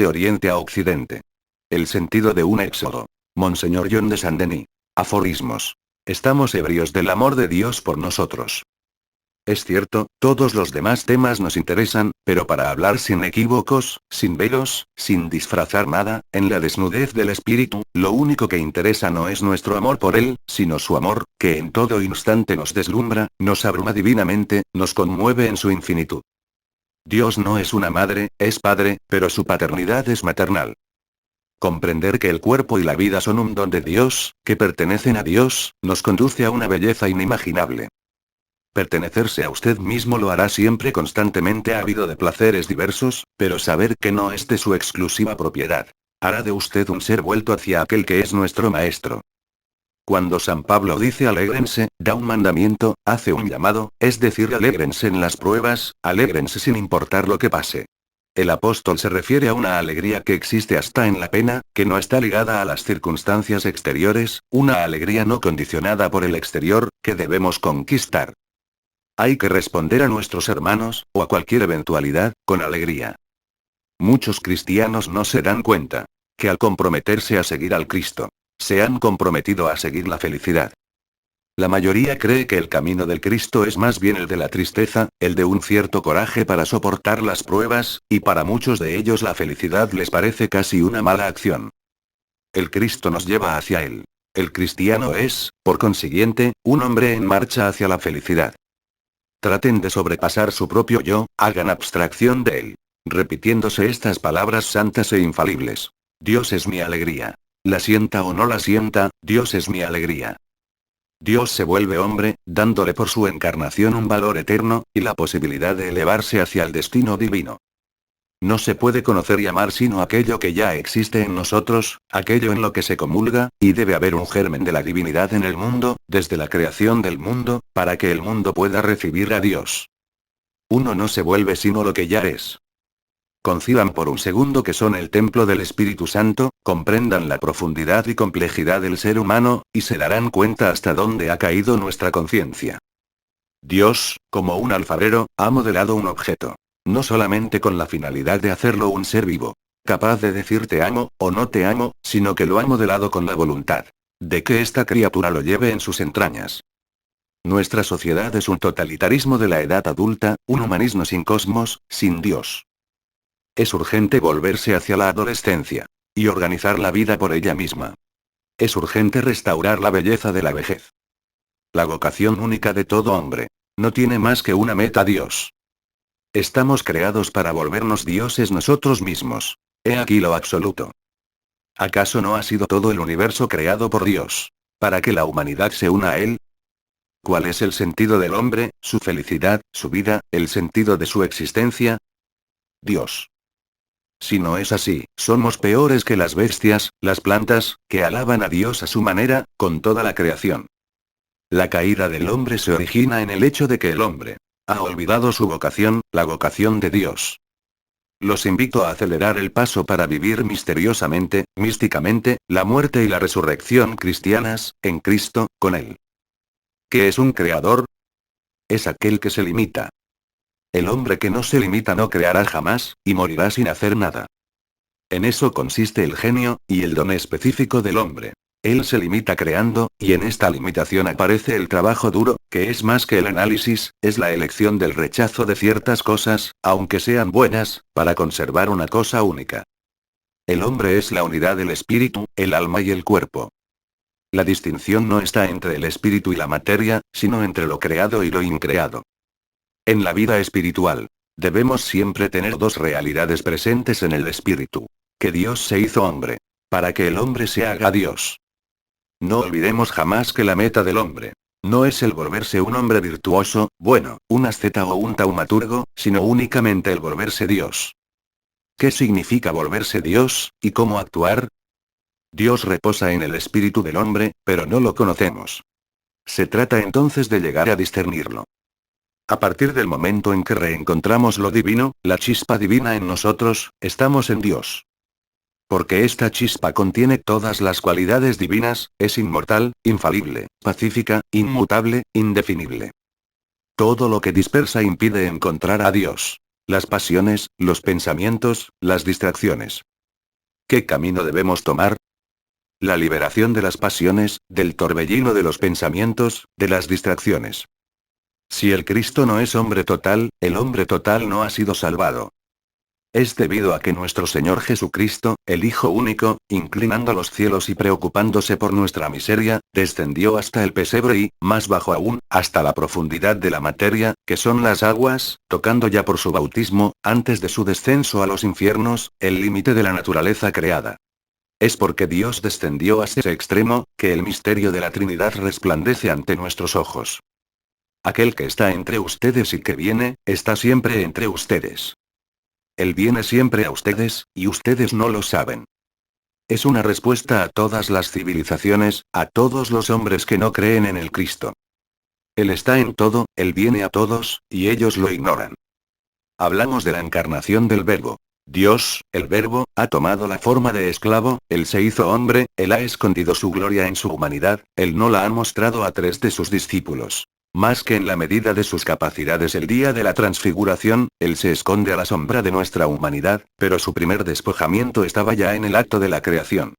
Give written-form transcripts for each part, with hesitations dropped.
de oriente a occidente. El sentido de un éxodo. Monseñor John de Saint-Denis. Aforismos. Estamos ebrios del amor de Dios por nosotros. Es cierto, todos los demás temas nos interesan, pero para hablar sin equívocos, sin velos, sin disfrazar nada, en la desnudez del espíritu, lo único que interesa no es nuestro amor por Él, sino su amor, que en todo instante nos deslumbra, nos abruma divinamente, nos conmueve en su infinitud. Dios no es una madre, es padre, pero su paternidad es maternal. Comprender que el cuerpo y la vida son un don de Dios, que pertenecen a Dios, nos conduce a una belleza inimaginable. Pertenecerse a usted mismo lo hará siempre constantemente ávido de placeres diversos, pero saber que no es de su exclusiva propiedad. Hará de usted un ser vuelto hacia aquel que es nuestro maestro. Cuando San Pablo dice alégrense, da un mandamiento, hace un llamado, es decir, alégrense en las pruebas, alégrense sin importar lo que pase. El apóstol se refiere a una alegría que existe hasta en la pena, que no está ligada a las circunstancias exteriores, una alegría no condicionada por el exterior, que debemos conquistar. Hay que responder a nuestros hermanos, o a cualquier eventualidad, con alegría. Muchos cristianos no se dan cuenta que al comprometerse a seguir al Cristo, se han comprometido a seguir la felicidad. La mayoría cree que el camino del Cristo es más bien el de la tristeza, el de un cierto coraje para soportar las pruebas, y para muchos de ellos la felicidad les parece casi una mala acción. El Cristo nos lleva hacia Él. El cristiano es, por consiguiente, un hombre en marcha hacia la felicidad. Traten de sobrepasar su propio yo, hagan abstracción de él. Repitiéndose estas palabras santas e infalibles. Dios es mi alegría. La sienta o no la sienta, Dios es mi alegría. Dios se vuelve hombre, dándole por su encarnación un valor eterno, y la posibilidad de elevarse hacia el destino divino. No se puede conocer y amar sino aquello que ya existe en nosotros, aquello en lo que se comulga, y debe haber un germen de la divinidad en el mundo, desde la creación del mundo, para que el mundo pueda recibir a Dios. Uno no se vuelve sino lo que ya es. Conciban por un segundo que son el templo del Espíritu Santo, comprendan la profundidad y complejidad del ser humano, y se darán cuenta hasta dónde ha caído nuestra conciencia. Dios, como un alfarero, ha modelado un objeto. No solamente con la finalidad de hacerlo un ser vivo, capaz de decir te amo, o no te amo, sino que lo ha modelado con la voluntad de que esta criatura lo lleve en sus entrañas. Nuestra sociedad es un totalitarismo de la edad adulta, un humanismo sin cosmos, sin Dios. Es urgente volverse hacia la adolescencia y organizar la vida por ella misma. Es urgente restaurar la belleza de la vejez. La vocación única de todo hombre no tiene más que una meta: Dios. Estamos creados para volvernos dioses nosotros mismos. He aquí lo absoluto. ¿Acaso no ha sido todo el universo creado por Dios para que la humanidad se una a Él? ¿Cuál es el sentido del hombre, su felicidad, su vida, el sentido de su existencia? Dios. Si no es así, somos peores que las bestias, las plantas, que alaban a Dios a su manera, con toda la creación. La caída del hombre se origina en el hecho de que el hombre ha olvidado su vocación, la vocación de Dios. Los invito a acelerar el paso para vivir misteriosamente, místicamente, la muerte y la resurrección cristianas, en Cristo, con Él. ¿Qué es un creador? Es aquel que se limita. El hombre que no se limita no creará jamás, y morirá sin hacer nada. En eso consiste el genio, y el don específico del hombre. Él se limita creando, y en esta limitación aparece el trabajo duro, que es más que el análisis, es la elección del rechazo de ciertas cosas, aunque sean buenas, para conservar una cosa única. El hombre es la unidad del espíritu, el alma y el cuerpo. La distinción no está entre el espíritu y la materia, sino entre lo creado y lo increado. En la vida espiritual, debemos siempre tener dos realidades presentes en el espíritu: que Dios se hizo hombre, para que el hombre se haga Dios. No olvidemos jamás que la meta del hombre no es el volverse un hombre virtuoso, bueno, un asceta o un taumaturgo, sino únicamente el volverse Dios. ¿Qué significa volverse Dios, y cómo actuar? Dios reposa en el espíritu del hombre, pero no lo conocemos. Se trata entonces de llegar a discernirlo. A partir del momento en que reencontramos lo divino, la chispa divina en nosotros, estamos en Dios. Porque esta chispa contiene todas las cualidades divinas, es inmortal, infalible, pacífica, inmutable, indefinible. Todo lo que dispersa impide encontrar a Dios. Las pasiones, los pensamientos, las distracciones, ¿Qué camino debemos tomar? La liberación de las pasiones, del torbellino de los pensamientos, de las distracciones. Si el Cristo no es hombre total, el hombre total no ha sido salvado. Es debido a que nuestro Señor Jesucristo, el Hijo único, inclinando los cielos y preocupándose por nuestra miseria, descendió hasta el pesebre y, más bajo aún, hasta la profundidad de la materia, que son las aguas, tocando ya por su bautismo, antes de su descenso a los infiernos, el límite de la naturaleza creada. Es porque Dios descendió hasta ese extremo, que el misterio de la Trinidad resplandece ante nuestros ojos. Aquel que está entre ustedes y que viene, está siempre entre ustedes. Él viene siempre a ustedes, y ustedes no lo saben. Es una respuesta a todas las civilizaciones, a todos los hombres que no creen en el Cristo. Él está en todo, Él viene a todos, y ellos lo ignoran. Hablamos de la encarnación del Verbo. Dios, el Verbo, ha tomado la forma de esclavo, Él se hizo hombre, Él ha escondido su gloria en su humanidad, Él no la ha mostrado a 3 de sus discípulos. Más que en la medida de sus capacidades el día de la transfiguración, Él se esconde a la sombra de nuestra humanidad, pero su primer despojamiento estaba ya en el acto de la creación.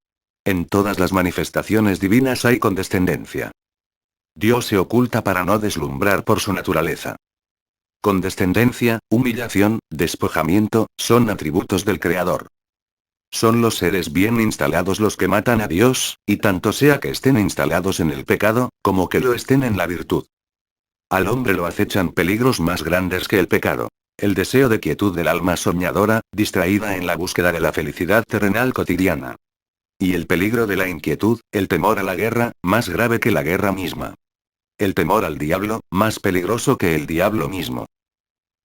En todas las manifestaciones divinas hay condescendencia. Dios se oculta para no deslumbrar por su naturaleza. Condescendencia, humillación, despojamiento, son atributos del Creador. Son los seres bien instalados los que matan a Dios, y tanto sea que estén instalados en el pecado, como que lo estén en la virtud. Al hombre lo acechan peligros más grandes que el pecado. El deseo de quietud del alma soñadora, distraída en la búsqueda de la felicidad terrenal cotidiana. Y el peligro de la inquietud, el temor a la guerra, más grave que la guerra misma. El temor al diablo, más peligroso que el diablo mismo.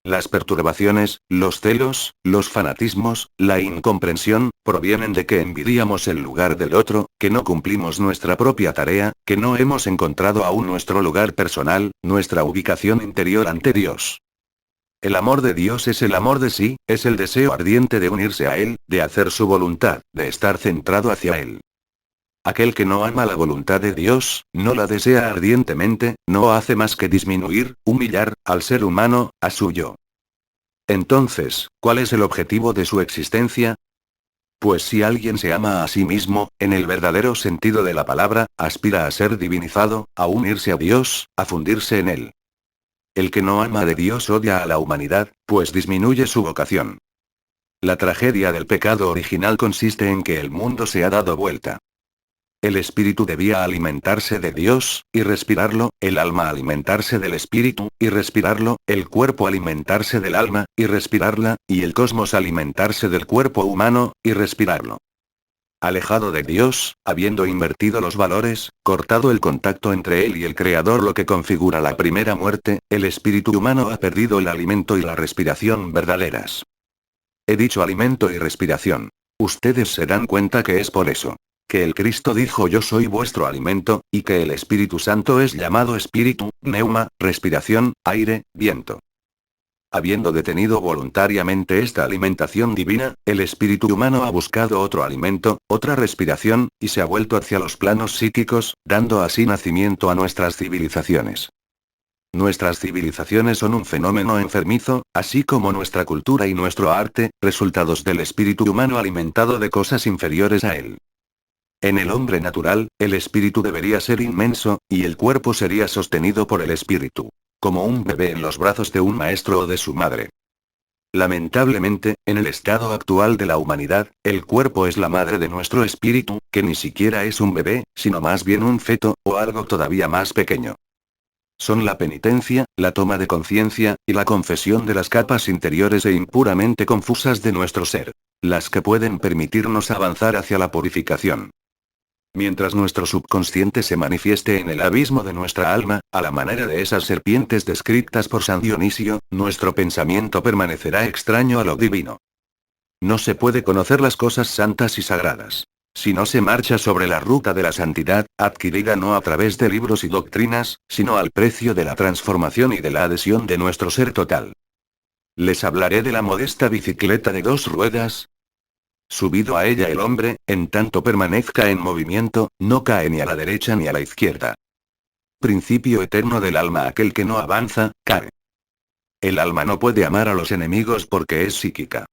Las perturbaciones, los celos, los fanatismos, la incomprensión, provienen de que envidiamos el lugar del otro, que no cumplimos nuestra propia tarea, que no hemos encontrado aún nuestro lugar personal, nuestra ubicación interior ante Dios. El amor de Dios es el amor de sí, es el deseo ardiente de unirse a Él, de hacer su voluntad, de estar centrado hacia Él. Aquel que no ama la voluntad de Dios, no la desea ardientemente, no hace más que disminuir, humillar, al ser humano, a su yo. Entonces, ¿cuál es el objetivo de su existencia? Pues si alguien se ama a sí mismo, en el verdadero sentido de la palabra, aspira a ser divinizado, a unirse a Dios, a fundirse en Él. El que no ama de Dios odia a la humanidad, pues disminuye su vocación. La tragedia del pecado original consiste en que el mundo se ha dado vuelta. El espíritu debía alimentarse de Dios, y respirarlo, el alma alimentarse del espíritu, y respirarlo, el cuerpo alimentarse del alma, y respirarla, y el cosmos alimentarse del cuerpo humano, y respirarlo. Alejado de Dios, habiendo invertido los valores, cortado el contacto entre Él y el Creador, lo que configura la primera muerte, el espíritu humano ha perdido el alimento y la respiración verdaderas. He dicho alimento y respiración. Ustedes se dan cuenta que es por eso. Que el Cristo dijo yo soy vuestro alimento, y que el Espíritu Santo es llamado espíritu, pneuma, respiración, aire, viento. Habiendo detenido voluntariamente esta alimentación divina, el espíritu humano ha buscado otro alimento, otra respiración, y se ha vuelto hacia los planos psíquicos, dando así nacimiento a nuestras civilizaciones. Nuestras civilizaciones son un fenómeno enfermizo, así como nuestra cultura y nuestro arte, resultados del espíritu humano alimentado de cosas inferiores a él. En el hombre natural, el espíritu debería ser inmenso, y el cuerpo sería sostenido por el espíritu. Como un bebé en los brazos de un maestro o de su madre. Lamentablemente, en el estado actual de la humanidad, el cuerpo es la madre de nuestro espíritu, que ni siquiera es un bebé, sino más bien un feto, o algo todavía más pequeño. Son la penitencia, la toma de conciencia, y la confesión de las capas interiores e impuramente confusas de nuestro ser, las que pueden permitirnos avanzar hacia la purificación. Mientras nuestro subconsciente se manifieste en el abismo de nuestra alma, a la manera de esas serpientes descritas por San Dionisio, nuestro pensamiento permanecerá extraño a lo divino. No se puede conocer las cosas santas y sagradas. Si no se marcha sobre la ruta de la santidad, adquirida no a través de libros y doctrinas, sino al precio de la transformación y de la adhesión de nuestro ser total. Les hablaré de la modesta bicicleta de 2 ruedas. Subido a ella el hombre, en tanto permanezca en movimiento, no cae ni a la derecha ni a la izquierda. Principio eterno del alma, aquel que no avanza, cae. El alma no puede amar a los enemigos porque es psíquica.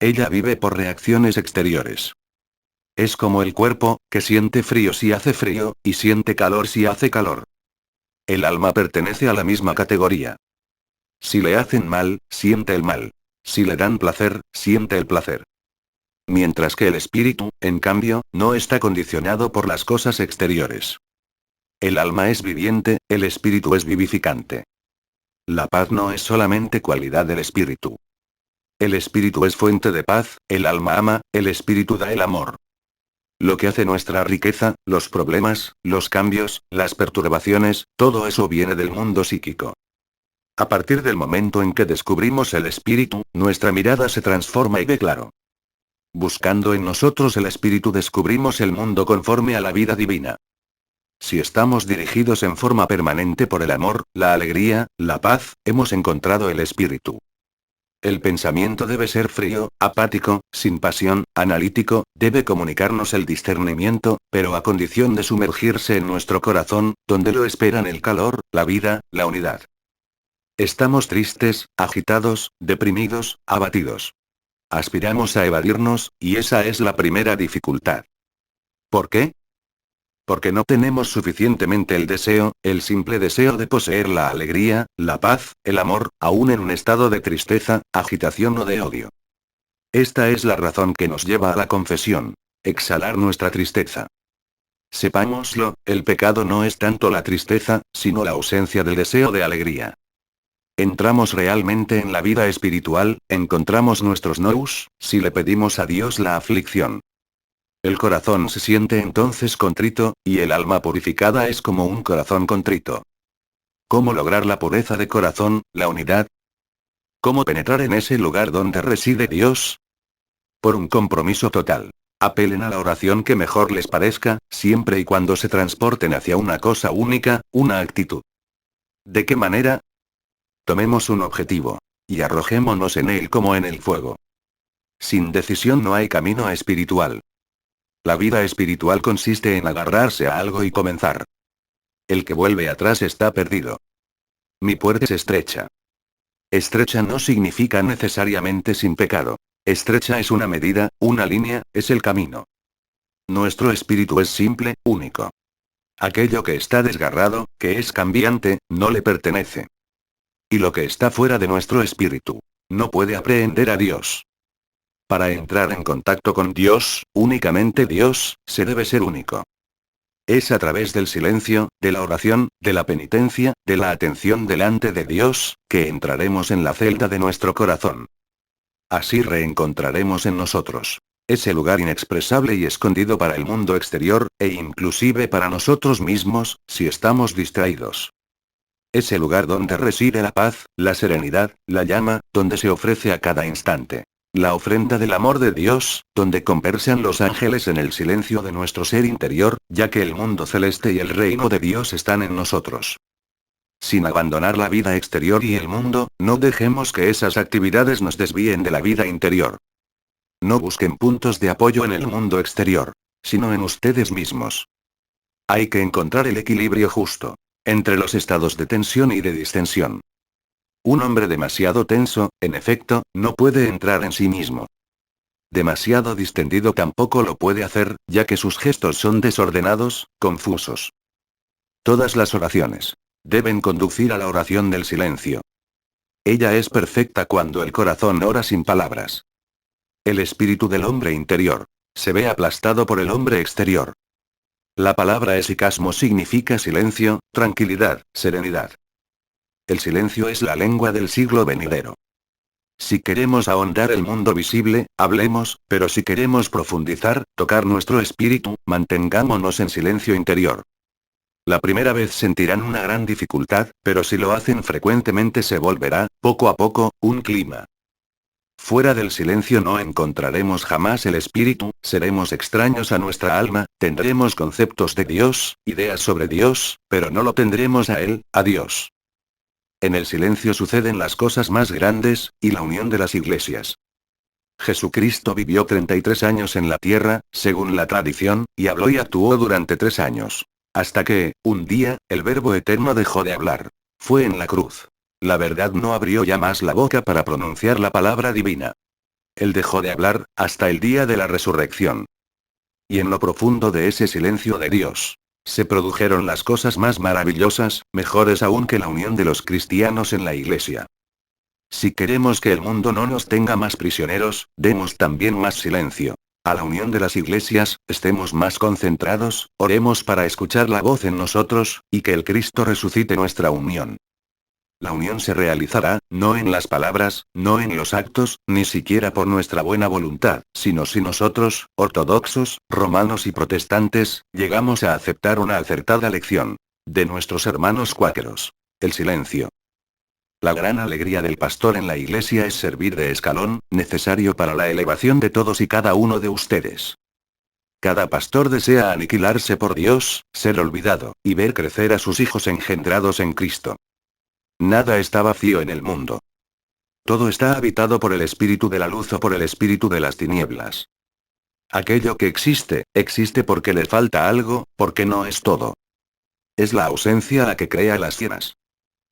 Ella vive por reacciones exteriores. Es como el cuerpo, que siente frío si hace frío, y siente calor si hace calor. El alma pertenece a la misma categoría. Si le hacen mal, siente el mal. Si le dan placer, siente el placer. Mientras que el espíritu, en cambio, no está condicionado por las cosas exteriores. El alma es viviente, el espíritu es vivificante. La paz no es solamente cualidad del espíritu. El espíritu es fuente de paz, el alma ama, el espíritu da el amor. Lo que hace nuestra riqueza, los problemas, los cambios, las perturbaciones, todo eso viene del mundo psíquico. A partir del momento en que descubrimos el espíritu, nuestra mirada se transforma y ve claro. Buscando en nosotros el espíritu descubrimos el mundo conforme a la vida divina. Si estamos dirigidos en forma permanente por el amor, la alegría, la paz, hemos encontrado el espíritu. El pensamiento debe ser frío, apático, sin pasión, analítico, debe comunicarnos el discernimiento, pero a condición de sumergirse en nuestro corazón, donde lo esperan el calor, la vida, la unidad. Estamos tristes, agitados, deprimidos, abatidos. Aspiramos a evadirnos, y esa es la primera dificultad. ¿Por qué? Porque no tenemos suficientemente el simple deseo de poseer la alegría, la paz, el amor, aún en un estado de tristeza, agitación o de odio. Esta es la razón que nos lleva a la confesión. Exhalar nuestra tristeza. Sepámoslo, el pecado no es tanto la tristeza, sino la ausencia del deseo de alegría. Entramos realmente en la vida espiritual, encontramos nuestros nous, si le pedimos a Dios la aflicción. El corazón se siente entonces contrito, y el alma purificada es como un corazón contrito. ¿Cómo lograr la pureza de corazón, la unidad? ¿Cómo penetrar en ese lugar donde reside Dios? Por un compromiso total. Apelen a la oración que mejor les parezca, siempre y cuando se transporten hacia una cosa única, una actitud. ¿De qué manera? Tomemos un objetivo. Y arrojémonos en él como en el fuego. Sin decisión no hay camino espiritual. La vida espiritual consiste en agarrarse a algo y comenzar. El que vuelve atrás está perdido. Mi puerta es estrecha. Estrecha no significa necesariamente sin pecado. Estrecha es una medida, una línea, es el camino. Nuestro espíritu es simple, único. Aquello que está desgarrado, que es cambiante, no le pertenece. Y lo que está fuera de nuestro espíritu, no puede aprehender a Dios. Para entrar en contacto con Dios, únicamente Dios, se debe ser único. Es a través del silencio, de la oración, de la penitencia, de la atención delante de Dios, que entraremos en la celda de nuestro corazón. Así reencontraremos en nosotros ese lugar inexpresable y escondido para el mundo exterior, e inclusive para nosotros mismos, si estamos distraídos. Ese lugar donde reside la paz, la serenidad, la llama, donde se ofrece a cada instante la ofrenda del amor de Dios, donde conversan los ángeles en el silencio de nuestro ser interior, ya que el mundo celeste y el reino de Dios están en nosotros. Sin abandonar la vida exterior y el mundo, no dejemos que esas actividades nos desvíen de la vida interior. No busquen puntos de apoyo en el mundo exterior, sino en ustedes mismos. Hay que encontrar el equilibrio justo entre los estados de tensión y de distensión. Un hombre demasiado tenso, en efecto, no puede entrar en sí mismo. Demasiado distendido tampoco lo puede hacer, ya que sus gestos son desordenados, confusos. Todas las oraciones deben conducir a la oración del silencio. Ella es perfecta cuando el corazón ora sin palabras. El espíritu del hombre interior se ve aplastado por el hombre exterior. La palabra esicasmo significa silencio, tranquilidad, serenidad. El silencio es la lengua del siglo venidero. Si queremos ahondar el mundo visible, hablemos, pero si queremos profundizar, tocar nuestro espíritu, mantengámonos en silencio interior. La primera vez sentirán una gran dificultad, pero si lo hacen frecuentemente se volverá, poco a poco, un clima. Fuera del silencio no encontraremos jamás el espíritu, seremos extraños a nuestra alma, tendremos conceptos de Dios, ideas sobre Dios, pero no lo tendremos a Él, a Dios. En el silencio suceden las cosas más grandes, y la unión de las iglesias. Jesucristo vivió 33 años en la tierra, según la tradición, y habló y actuó durante 3 años. Hasta que, un día, el Verbo Eterno dejó de hablar. Fue en la cruz. La verdad no abrió ya más la boca para pronunciar la palabra divina. Él dejó de hablar, hasta el día de la resurrección. Y en lo profundo de ese silencio de Dios, se produjeron las cosas más maravillosas, mejores aún que la unión de los cristianos en la iglesia. Si queremos que el mundo no nos tenga más prisioneros, demos también más silencio. A la unión de las iglesias, estemos más concentrados, oremos para escuchar la voz en nosotros, y que el Cristo resucite nuestra unión. La unión se realizará, no en las palabras, no en los actos, ni siquiera por nuestra buena voluntad, sino si nosotros, ortodoxos, romanos y protestantes, llegamos a aceptar una acertada lección de nuestros hermanos cuáqueros. El silencio. La gran alegría del pastor en la iglesia es servir de escalón, necesario para la elevación de todos y cada uno de ustedes. Cada pastor desea aniquilarse por Dios, ser olvidado, y ver crecer a sus hijos engendrados en Cristo. Nada está vacío en el mundo. Todo está habitado por el espíritu de la luz o por el espíritu de las tinieblas. Aquello que existe, existe porque le falta algo, porque no es todo. Es la ausencia la que crea las llenas.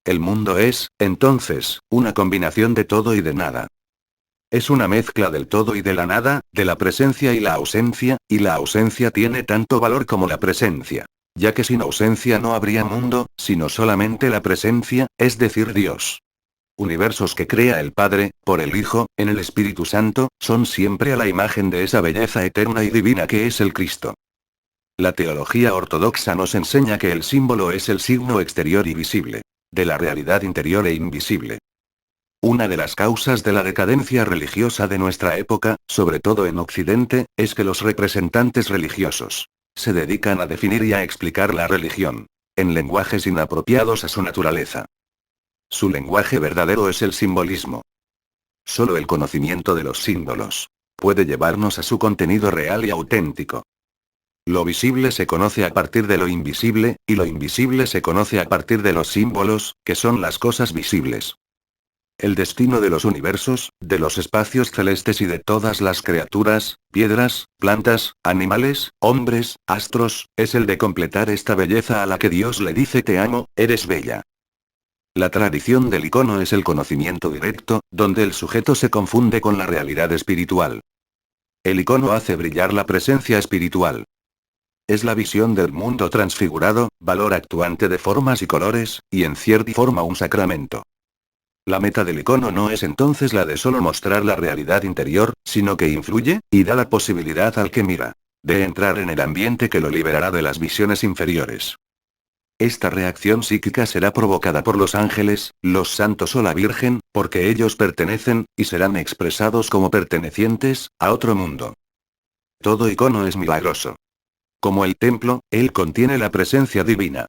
El mundo es, entonces, una combinación de todo y de nada. Es una mezcla del todo y de la nada, de la presencia y la ausencia tiene tanto valor como la presencia. Ya que sin ausencia no habría mundo, sino solamente la presencia, es decir, Dios. Universos que crea el Padre, por el Hijo, en el Espíritu Santo, son siempre a la imagen de esa belleza eterna y divina que es el Cristo. La teología ortodoxa nos enseña que el símbolo es el signo exterior y visible de la realidad interior e invisible. Una de las causas de la decadencia religiosa de nuestra época, sobre todo en Occidente, es que los representantes religiosos se dedican a definir y a explicar la religión en lenguajes inapropiados a su naturaleza. Su lenguaje verdadero es el simbolismo. Solo el conocimiento de los símbolos puede llevarnos a su contenido real y auténtico. Lo visible se conoce a partir de lo invisible, y lo invisible se conoce a partir de los símbolos, que son las cosas visibles. El destino de los universos, de los espacios celestes y de todas las criaturas, piedras, plantas, animales, hombres, astros, es el de completar esta belleza a la que Dios le dice te amo, eres bella. La tradición del icono es el conocimiento directo, donde el sujeto se confunde con la realidad espiritual. El icono hace brillar la presencia espiritual. Es la visión del mundo transfigurado, valor actuante de formas y colores, y en cierta forma un sacramento. La meta del icono no es entonces la de solo mostrar la realidad interior, sino que influye, y da la posibilidad al que mira, de entrar en el ambiente que lo liberará de las visiones inferiores. Esta reacción psíquica será provocada por los ángeles, los santos o la Virgen, porque ellos pertenecen, y serán expresados como pertenecientes, a otro mundo. Todo icono es milagroso. Como el templo, él contiene la presencia divina.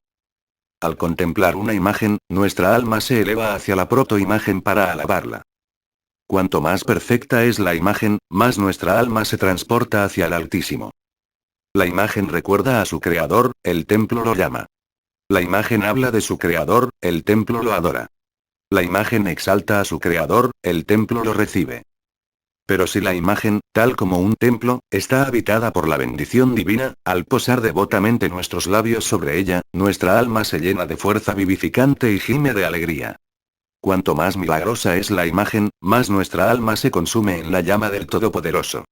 Al contemplar una imagen, nuestra alma se eleva hacia la protoimagen para alabarla. Cuanto más perfecta es la imagen, más nuestra alma se transporta hacia el Altísimo. La imagen recuerda a su creador, el templo lo llama. La imagen habla de su creador, el templo lo adora. La imagen exalta a su creador, el templo lo recibe. Pero si la imagen, tal como un templo, está habitada por la bendición divina, al posar devotamente nuestros labios sobre ella, nuestra alma se llena de fuerza vivificante y gime de alegría. Cuanto más milagrosa es la imagen, más nuestra alma se consume en la llama del Todopoderoso.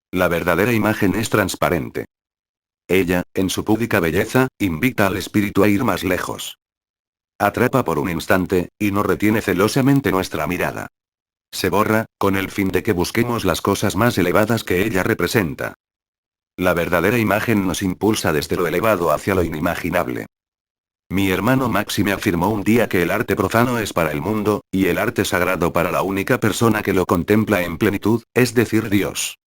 La verdadera imagen es transparente. Ella, en su púdica belleza, invita al espíritu a ir más lejos. Atrapa por un instante, y no retiene celosamente nuestra mirada. Se borra, con el fin de que busquemos las cosas más elevadas que ella representa. La verdadera imagen nos impulsa desde lo elevado hacia lo inimaginable. Mi hermano Maxi me afirmó un día que el arte profano es para el mundo, y el arte sagrado para la única persona que lo contempla en plenitud, es decir, Dios.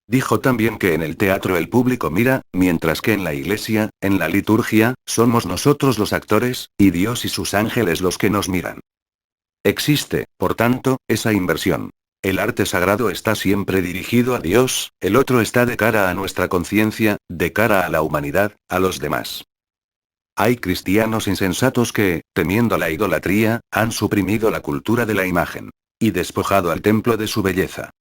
Dijo también que en el teatro el público mira, mientras que en la iglesia, en la liturgia, somos nosotros los actores, y Dios y sus ángeles los que nos miran. Existe, por tanto, esa inversión. El arte sagrado está siempre dirigido a Dios, el otro está de cara a nuestra conciencia, de cara a la humanidad, a los demás. Hay cristianos insensatos que, temiendo la idolatría, han suprimido la cultura de la imagen y despojado al templo de su belleza.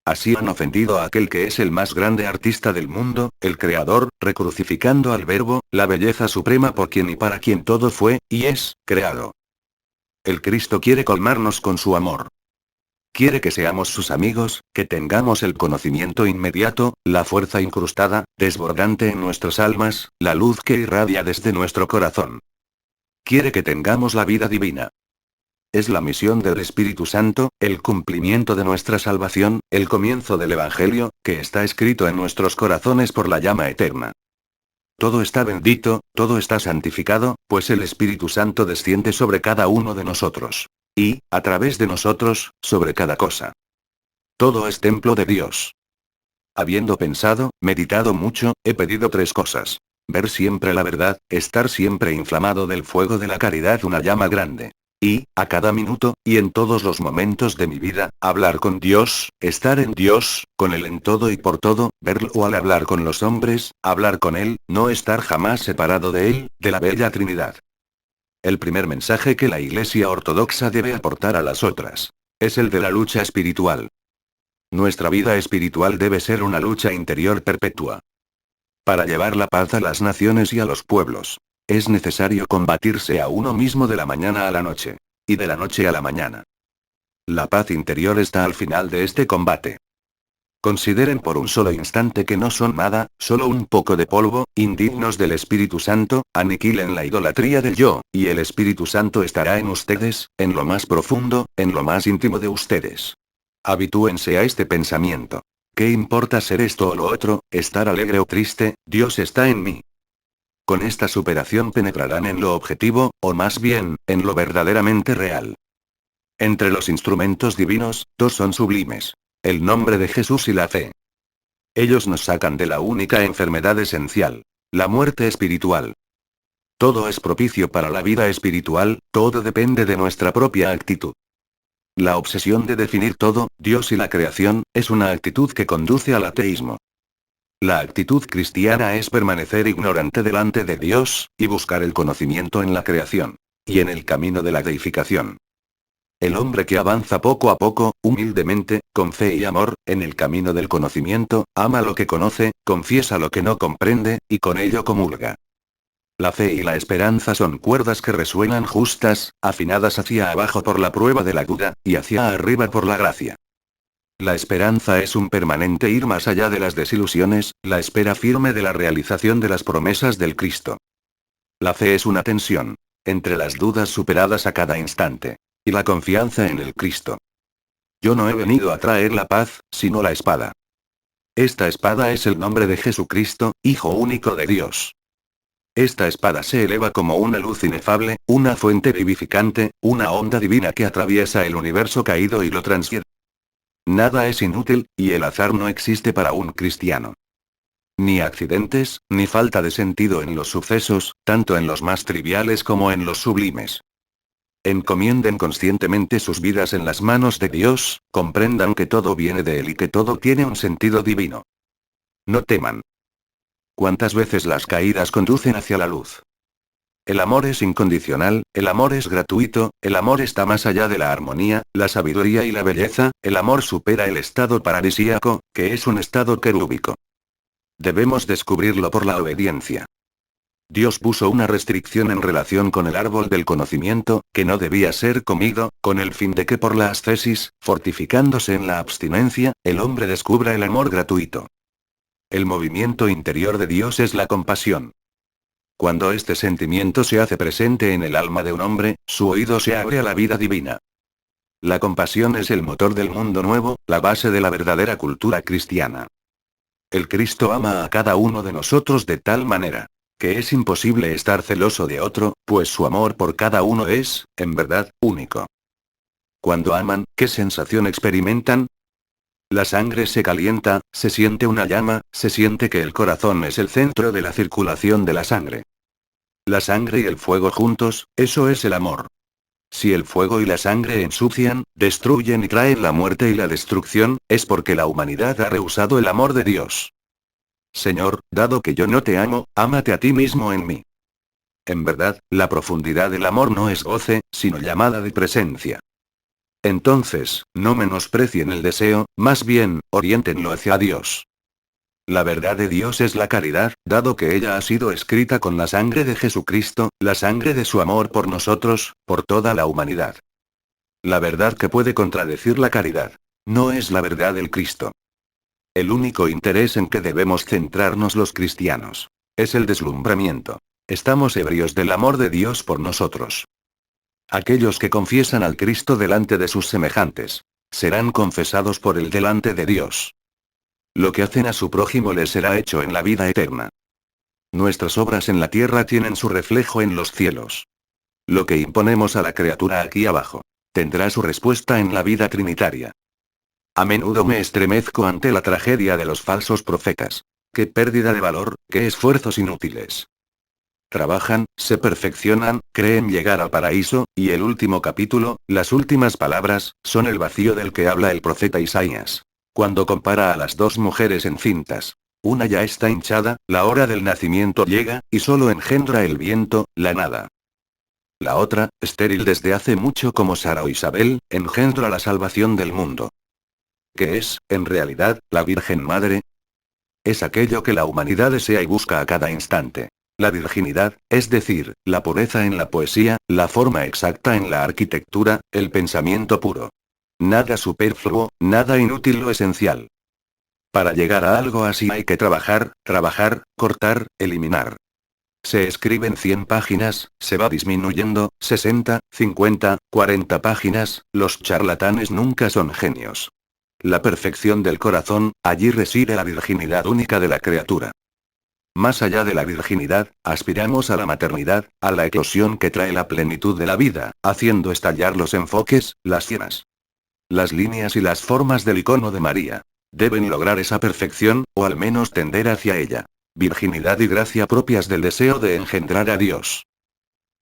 Así han ofendido a aquel que es el más grande artista del mundo, el Creador, recrucificando al Verbo, la belleza suprema por quien y para quien todo fue, y es, creado. El Cristo quiere colmarnos con su amor. Quiere que seamos sus amigos, que tengamos el conocimiento inmediato, la fuerza incrustada, desbordante en nuestras almas, la luz que irradia desde nuestro corazón. Quiere que tengamos la vida divina. Es la misión del Espíritu Santo, el cumplimiento de nuestra salvación, el comienzo del Evangelio, que está escrito en nuestros corazones por la llama eterna. Todo está bendito, todo está santificado, pues el Espíritu Santo desciende sobre cada uno de nosotros. Y, a través de nosotros, sobre cada cosa. Todo es templo de Dios. Habiendo pensado, meditado mucho, he pedido 3 cosas. Ver siempre la verdad, estar siempre inflamado del fuego de la caridad, una llama grande. Y, a cada minuto, y en todos los momentos de mi vida, hablar con Dios, estar en Dios, con Él en todo y por todo, verlo al hablar con los hombres, hablar con Él, no estar jamás separado de Él, de la bella Trinidad. El primer mensaje que la Iglesia Ortodoxa debe aportar a las otras. Es el de la lucha espiritual. Nuestra vida espiritual debe ser una lucha interior perpetua. Para llevar la paz a las naciones y a los pueblos, es necesario combatirse a uno mismo de la mañana a la noche. Y de la noche a la mañana. La paz interior está al final de este combate. Consideren por un solo instante que no son nada, solo un poco de polvo, indignos del Espíritu Santo, aniquilen la idolatría del yo, y el Espíritu Santo estará en ustedes, en lo más profundo, en lo más íntimo de ustedes. Habitúense a este pensamiento. ¿Qué importa ser esto o lo otro, estar alegre o triste? Dios está en mí. Con esta superación penetrarán en lo objetivo, o más bien, en lo verdaderamente real. Entre los instrumentos divinos, 2 son sublimes. El nombre de Jesús y la fe. Ellos nos sacan de la única enfermedad esencial, la muerte espiritual. Todo es propicio para la vida espiritual, todo depende de nuestra propia actitud. La obsesión de definir todo, Dios y la creación, es una actitud que conduce al ateísmo. La actitud cristiana es permanecer ignorante delante de Dios, y buscar el conocimiento en la creación. Y en el camino de la deificación. El hombre que avanza poco a poco, humildemente, con fe y amor, en el camino del conocimiento, ama lo que conoce, confiesa lo que no comprende, y con ello comulga. La fe y la esperanza son cuerdas que resuenan justas, afinadas hacia abajo por la prueba de la duda, y hacia arriba por la gracia. La esperanza es un permanente ir más allá de las desilusiones, la espera firme de la realización de las promesas del Cristo. La fe es una tensión entre las dudas superadas a cada instante. Y la confianza en el Cristo. Yo no he venido a traer la paz, sino la espada. Esta espada es el nombre de Jesucristo, Hijo único de Dios. Esta espada se eleva como una luz inefable, una fuente vivificante, una onda divina que atraviesa el universo caído y lo transfiere. Nada es inútil, y el azar no existe para un cristiano. Ni accidentes, ni falta de sentido en los sucesos, tanto en los más triviales como en los sublimes. Encomienden conscientemente sus vidas en las manos de Dios, comprendan que todo viene de Él y que todo tiene un sentido divino. No teman. ¿Cuántas veces las caídas conducen hacia la luz? El amor es incondicional, el amor es gratuito, el amor está más allá de la armonía, la sabiduría y la belleza, el amor supera el estado paradisíaco, que es un estado querúbico. Debemos descubrirlo por la obediencia. Dios puso una restricción en relación con el árbol del conocimiento, que no debía ser comido, con el fin de que por la ascesis, fortificándose en la abstinencia, el hombre descubra el amor gratuito. El movimiento interior de Dios es la compasión. Cuando este sentimiento se hace presente en el alma de un hombre, su oído se abre a la vida divina. La compasión es el motor del mundo nuevo, la base de la verdadera cultura cristiana. El Cristo ama a cada uno de nosotros de tal manera que es imposible estar celoso de otro, pues su amor por cada uno es, en verdad, único. Cuando aman, ¿qué sensación experimentan? La sangre se calienta, se siente una llama, se siente que el corazón es el centro de la circulación de la sangre. La sangre y el fuego juntos, eso es el amor. Si el fuego y la sangre ensucian, destruyen y traen la muerte y la destrucción, es porque la humanidad ha rehusado el amor de Dios. Señor, dado que yo no te amo, ámate a ti mismo en mí. En verdad, la profundidad del amor no es goce, sino llamada de presencia. Entonces, no menosprecien el deseo, más bien, oriéntenlo hacia Dios. La verdad de Dios es la caridad, dado que ella ha sido escrita con la sangre de Jesucristo, la sangre de su amor por nosotros, por toda la humanidad. La verdad que puede contradecir la caridad. No es la verdad del Cristo. El único interés en que debemos centrarnos los cristianos es el deslumbramiento. Estamos ebrios del amor de Dios por nosotros. Aquellos que confiesan al Cristo delante de sus semejantes serán confesados por él delante de Dios. Lo que hacen a su prójimo les será hecho en la vida eterna. Nuestras obras en la tierra tienen su reflejo en los cielos. Lo que imponemos a la criatura aquí abajo tendrá su respuesta en la vida trinitaria. A menudo me estremezco ante la tragedia de los falsos profetas. Qué pérdida de valor, qué esfuerzos inútiles. Trabajan, se perfeccionan, creen llegar al paraíso, y el último capítulo, las últimas palabras, son el vacío del que habla el profeta Isaías. Cuando compara a las dos mujeres encintas. Una ya está hinchada, la hora del nacimiento llega, y solo engendra el viento, la nada. La otra, estéril desde hace mucho como Sara o Isabel, engendra la salvación del mundo. ¿Qué es, en realidad, la Virgen Madre? Es aquello que la humanidad desea y busca a cada instante. La virginidad, es decir, la pureza en la poesía, la forma exacta en la arquitectura, el pensamiento puro. Nada superfluo, nada inútil o esencial. Para llegar a algo así hay que trabajar, cortar, eliminar. Se escriben 100 páginas, se va disminuyendo, 60, 50, 40 páginas, los charlatanes nunca son genios. La perfección del corazón, allí reside la virginidad única de la criatura. Más allá de la virginidad, aspiramos a la maternidad, a la eclosión que trae la plenitud de la vida, haciendo estallar los enfoques, las cienas. Las líneas y las formas del icono de María deben lograr esa perfección, o al menos tender hacia ella. Virginidad y gracia propias del deseo de engendrar a Dios.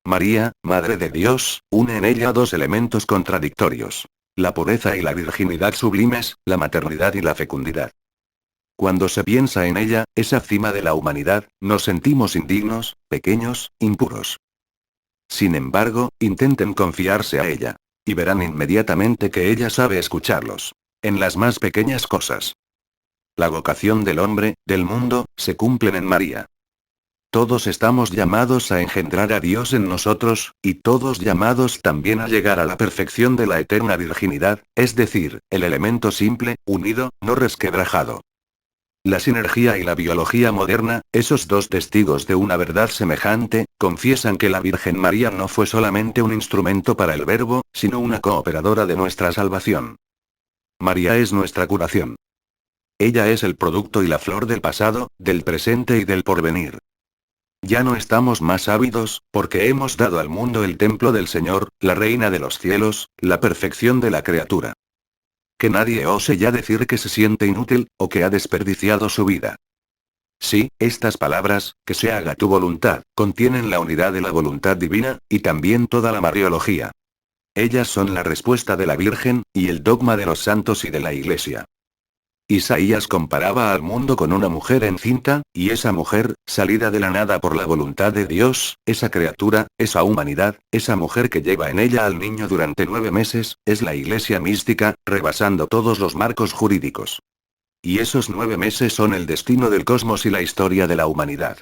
María, Madre de Dios, une en ella dos elementos contradictorios. La pureza y la virginidad sublimes, la maternidad y la fecundidad. Cuando se piensa en ella, esa cima de la humanidad, nos sentimos indignos, pequeños, impuros. Sin embargo, intenten confiarse a ella. Y verán inmediatamente que ella sabe escucharlos. En las más pequeñas cosas. La vocación del hombre, del mundo, se cumplen en María. Todos estamos llamados a engendrar a Dios en nosotros, y todos llamados también a llegar a la perfección de la eterna virginidad, es decir, el elemento simple, unido, no resquebrajado. La sinergia y la biología moderna, esos dos testigos de una verdad semejante, confiesan que la Virgen María no fue solamente un instrumento para el Verbo, sino una cooperadora de nuestra salvación. María es nuestra curación. Ella es el producto y la flor del pasado, del presente y del porvenir. Ya no estamos más ávidos, porque hemos dado al mundo el templo del Señor, la Reina de los cielos, la perfección de la criatura. Que nadie ose ya decir que se siente inútil, o que ha desperdiciado su vida. Sí, estas palabras, que se haga tu voluntad, contienen la unidad de la voluntad divina, y también toda la Mariología. Ellas son la respuesta de la Virgen, y el dogma de los santos y de la Iglesia. Isaías comparaba al mundo con una mujer encinta, y esa mujer, salida de la nada por la voluntad de Dios, esa criatura, esa humanidad, esa mujer que lleva en ella al niño durante 9 meses, es la Iglesia mística, rebasando todos los marcos jurídicos. Y esos 9 meses son el destino del cosmos y la historia de la humanidad.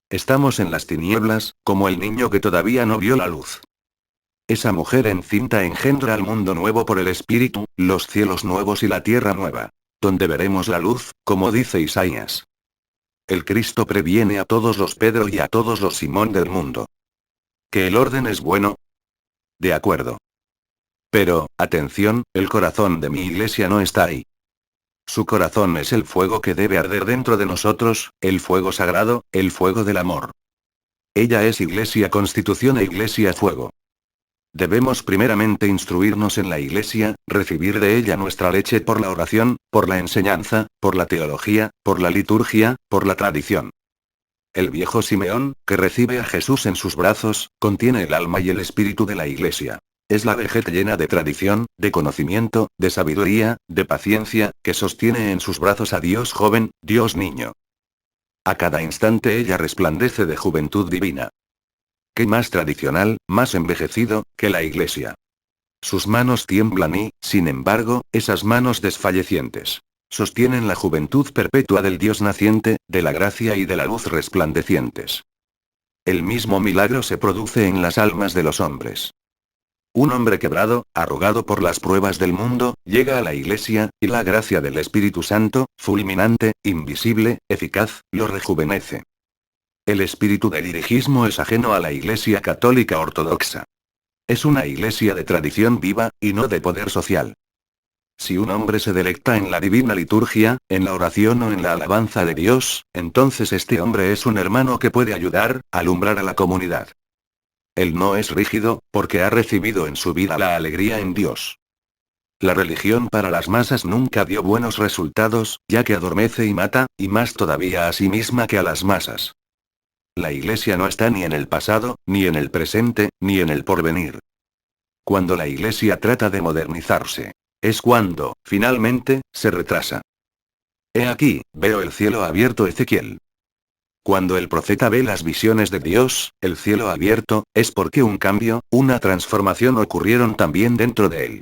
Estamos en las tinieblas, como el niño que todavía no vio la luz. Esa mujer encinta engendra al mundo nuevo por el Espíritu, los cielos nuevos y la tierra nueva. Donde veremos la luz, como dice Isaías. El Cristo previene a todos los Pedro y a todos los Simón del mundo. ¿Que el orden es bueno? De acuerdo. Pero, atención, el corazón de mi iglesia no está ahí. Su corazón es el fuego que debe arder dentro de nosotros, el fuego sagrado, el fuego del amor. Ella es iglesia constitución e iglesia fuego. Debemos primeramente instruirnos en la Iglesia, recibir de ella nuestra leche por la oración, por la enseñanza, por la teología, por la liturgia, por la tradición. El viejo Simeón, que recibe a Jesús en sus brazos, contiene el alma y el espíritu de la Iglesia. Es la vejez llena de tradición, de conocimiento, de sabiduría, de paciencia, que sostiene en sus brazos a Dios joven, Dios niño. A cada instante ella resplandece de juventud divina. ¿Qué más tradicional, más envejecido, que la Iglesia? Sus manos tiemblan y, sin embargo, esas manos desfallecientes sostienen la juventud perpetua del Dios naciente, de la gracia y de la luz resplandecientes. El mismo milagro se produce en las almas de los hombres. Un hombre quebrado, arrugado por las pruebas del mundo, llega a la iglesia, y la gracia del Espíritu Santo, fulminante, invisible, eficaz, lo rejuvenece. El espíritu del dirigismo es ajeno a la Iglesia Católica Ortodoxa. Es una iglesia de tradición viva, y no de poder social. Si un hombre se delecta en la divina liturgia, en la oración o en la alabanza de Dios, entonces este hombre es un hermano que puede ayudar, alumbrar a la comunidad. Él no es rígido, porque ha recibido en su vida la alegría en Dios. La religión para las masas nunca dio buenos resultados, ya que adormece y mata, y más todavía a sí misma que a las masas. La iglesia no está ni en el pasado, ni en el presente, ni en el porvenir. Cuando la iglesia trata de modernizarse, es cuando, finalmente, se retrasa. He aquí, veo el cielo abierto. Ezequiel. Cuando el profeta ve las visiones de Dios, el cielo abierto, es porque un cambio, una transformación ocurrieron también dentro de él.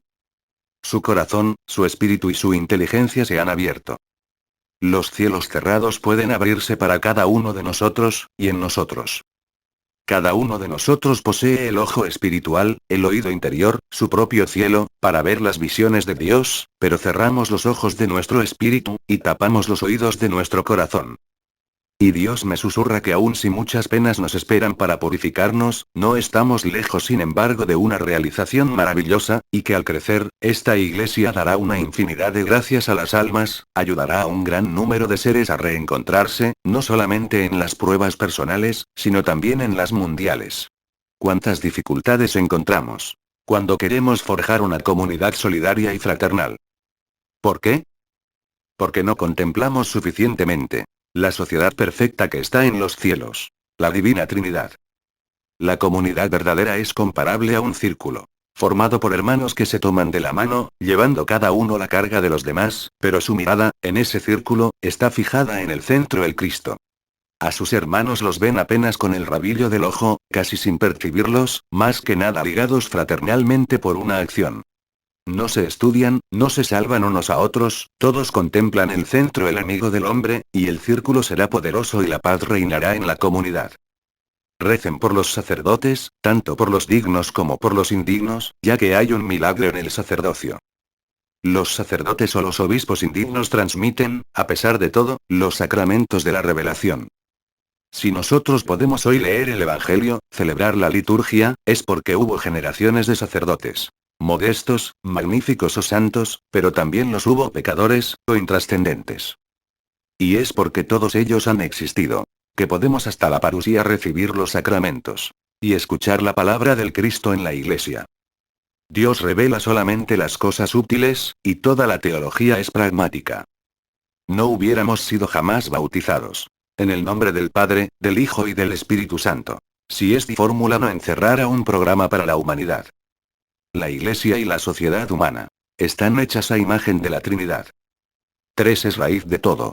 Su corazón, su espíritu y su inteligencia se han abierto. Los cielos cerrados pueden abrirse para cada uno de nosotros, y en nosotros. Cada uno de nosotros posee el ojo espiritual, el oído interior, su propio cielo, para ver las visiones de Dios, pero cerramos los ojos de nuestro espíritu, y tapamos los oídos de nuestro corazón. Y Dios me susurra que aun si muchas penas nos esperan para purificarnos, no estamos lejos sin embargo de una realización maravillosa, y que al crecer, esta iglesia dará una infinidad de gracias a las almas, ayudará a un gran número de seres a reencontrarse, no solamente en las pruebas personales, sino también en las mundiales. ¿Cuántas dificultades encontramos cuando queremos forjar una comunidad solidaria y fraternal? ¿Por qué? Porque no contemplamos suficientemente la sociedad perfecta que está en los cielos. La Divina Trinidad. La comunidad verdadera es comparable a un círculo, formado por hermanos que se toman de la mano, llevando cada uno la carga de los demás, pero su mirada, en ese círculo, está fijada en el centro, el Cristo. A sus hermanos los ven apenas con el rabillo del ojo, casi sin percibirlos, más que nada ligados fraternalmente por una acción. No se estudian, no se salvan unos a otros, todos contemplan el centro, el amigo del hombre, y el círculo será poderoso y la paz reinará en la comunidad. Recen por los sacerdotes, tanto por los dignos como por los indignos, ya que hay un milagro en el sacerdocio. Los sacerdotes o los obispos indignos transmiten, a pesar de todo, los sacramentos de la revelación. Si nosotros podemos hoy leer el Evangelio, celebrar la liturgia, es porque hubo generaciones de sacerdotes. Modestos, magníficos o santos, pero también los hubo pecadores, o intrascendentes. Y es porque todos ellos han existido, que podemos hasta la parusía recibir los sacramentos. Y escuchar la palabra del Cristo en la iglesia. Dios revela solamente las cosas útiles, y toda la teología es pragmática. No hubiéramos sido jamás bautizados en el nombre del Padre, del Hijo y del Espíritu Santo, si esta fórmula no encerrara un programa para la humanidad. La Iglesia y la sociedad humana están hechas a imagen de la Trinidad. 3 es raíz de todo.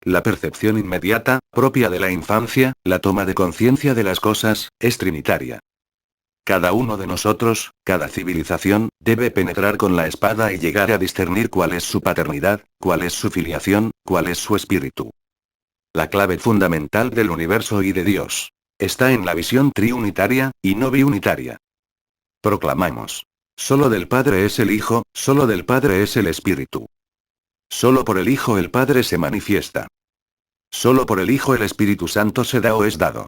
La percepción inmediata, propia de la infancia, la toma de conciencia de las cosas, es trinitaria. Cada uno de nosotros, cada civilización, debe penetrar con la espada y llegar a discernir cuál es su paternidad, cuál es su filiación, cuál es su espíritu. La clave fundamental del universo y de Dios está en la visión triunitaria, y no biunitaria. Proclamamos: solo del Padre es el Hijo, solo del Padre es el Espíritu. Solo por el Hijo el Padre se manifiesta. Solo por el Hijo el Espíritu Santo se da o es dado.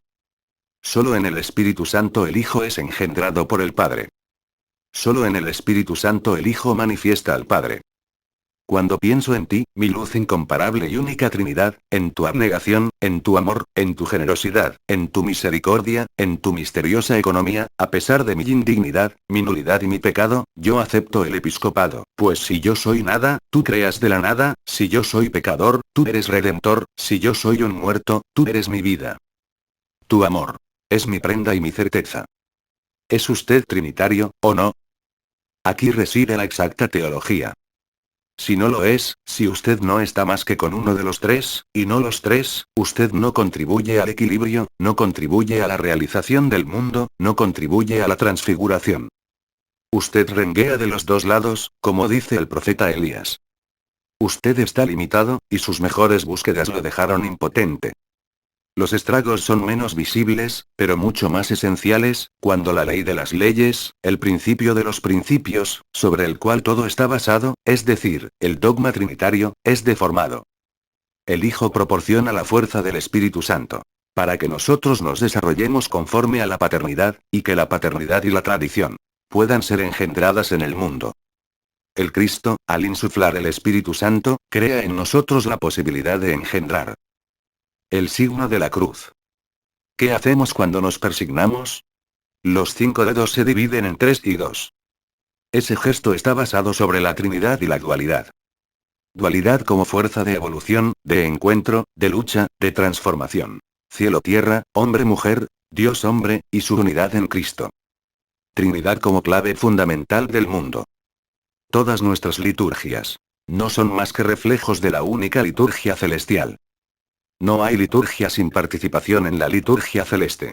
Solo en el Espíritu Santo el Hijo es engendrado por el Padre. Solo en el Espíritu Santo el Hijo manifiesta al Padre. Cuando pienso en ti, mi luz incomparable y única Trinidad, en tu abnegación, en tu amor, en tu generosidad, en tu misericordia, en tu misteriosa economía, a pesar de mi indignidad, mi nulidad y mi pecado, yo acepto el episcopado, pues si yo soy nada, tú creas de la nada, si yo soy pecador, tú eres redentor, si yo soy un muerto, tú eres mi vida. Tu amor es mi prenda y mi certeza. ¿Es usted trinitario, o no? Aquí reside la exacta teología. Si no lo es, si usted no está más que con uno de los tres, y no los tres, usted no contribuye al equilibrio, no contribuye a la realización del mundo, no contribuye a la transfiguración. Usted renguea de los dos lados, como dice el profeta Elías. Usted está limitado, y sus mejores búsquedas lo dejaron impotente. Los estragos son menos visibles, pero mucho más esenciales, cuando la ley de las leyes, el principio de los principios, sobre el cual todo está basado, es decir, el dogma trinitario, es deformado. El Hijo proporciona la fuerza del Espíritu Santo, para que nosotros nos desarrollemos conforme a la paternidad, y que la paternidad y la tradición puedan ser engendradas en el mundo. El Cristo, al insuflar el Espíritu Santo, crea en nosotros la posibilidad de engendrar. El signo de la cruz. ¿Qué hacemos cuando nos persignamos? Los 5 dedos se dividen en 3 y 2. Ese gesto está basado sobre la Trinidad y la dualidad. Dualidad como fuerza de evolución, de encuentro, de lucha, de transformación. Cielo-tierra, hombre-mujer, Dios-hombre, y su unidad en Cristo. Trinidad como clave fundamental del mundo. Todas nuestras liturgias no son más que reflejos de la única liturgia celestial. No hay liturgia sin participación en la liturgia celeste.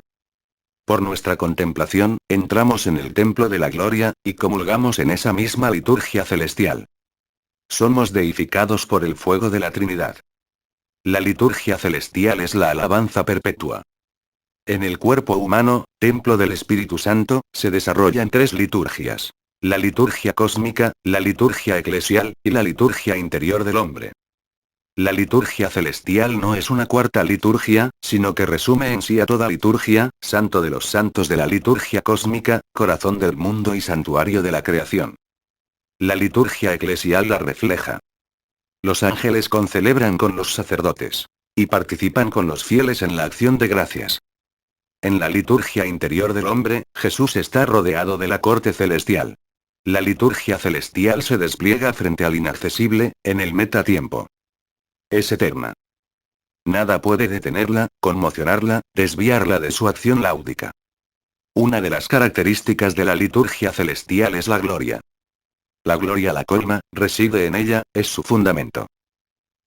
Por nuestra contemplación, entramos en el templo de la gloria, y comulgamos en esa misma liturgia celestial. Somos deificados por el fuego de la Trinidad. La liturgia celestial es la alabanza perpetua. En el cuerpo humano, templo del Espíritu Santo, se desarrollan 3 liturgias. La liturgia cósmica, la liturgia eclesial, y la liturgia interior del hombre. La liturgia celestial no es una cuarta liturgia, sino que resume en sí a toda liturgia, santo de los santos de la liturgia cósmica, corazón del mundo y santuario de la creación. La liturgia eclesial la refleja. Los ángeles concelebran con los sacerdotes, y participan con los fieles en la acción de gracias. En la liturgia interior del hombre, Jesús está rodeado de la corte celestial. La liturgia celestial se despliega frente al inaccesible, en el metatiempo. Es eterna. Nada puede detenerla, conmocionarla, desviarla de su acción láudica. Una de las características de la liturgia celestial es la gloria. La gloria la colma, reside en ella, es su fundamento.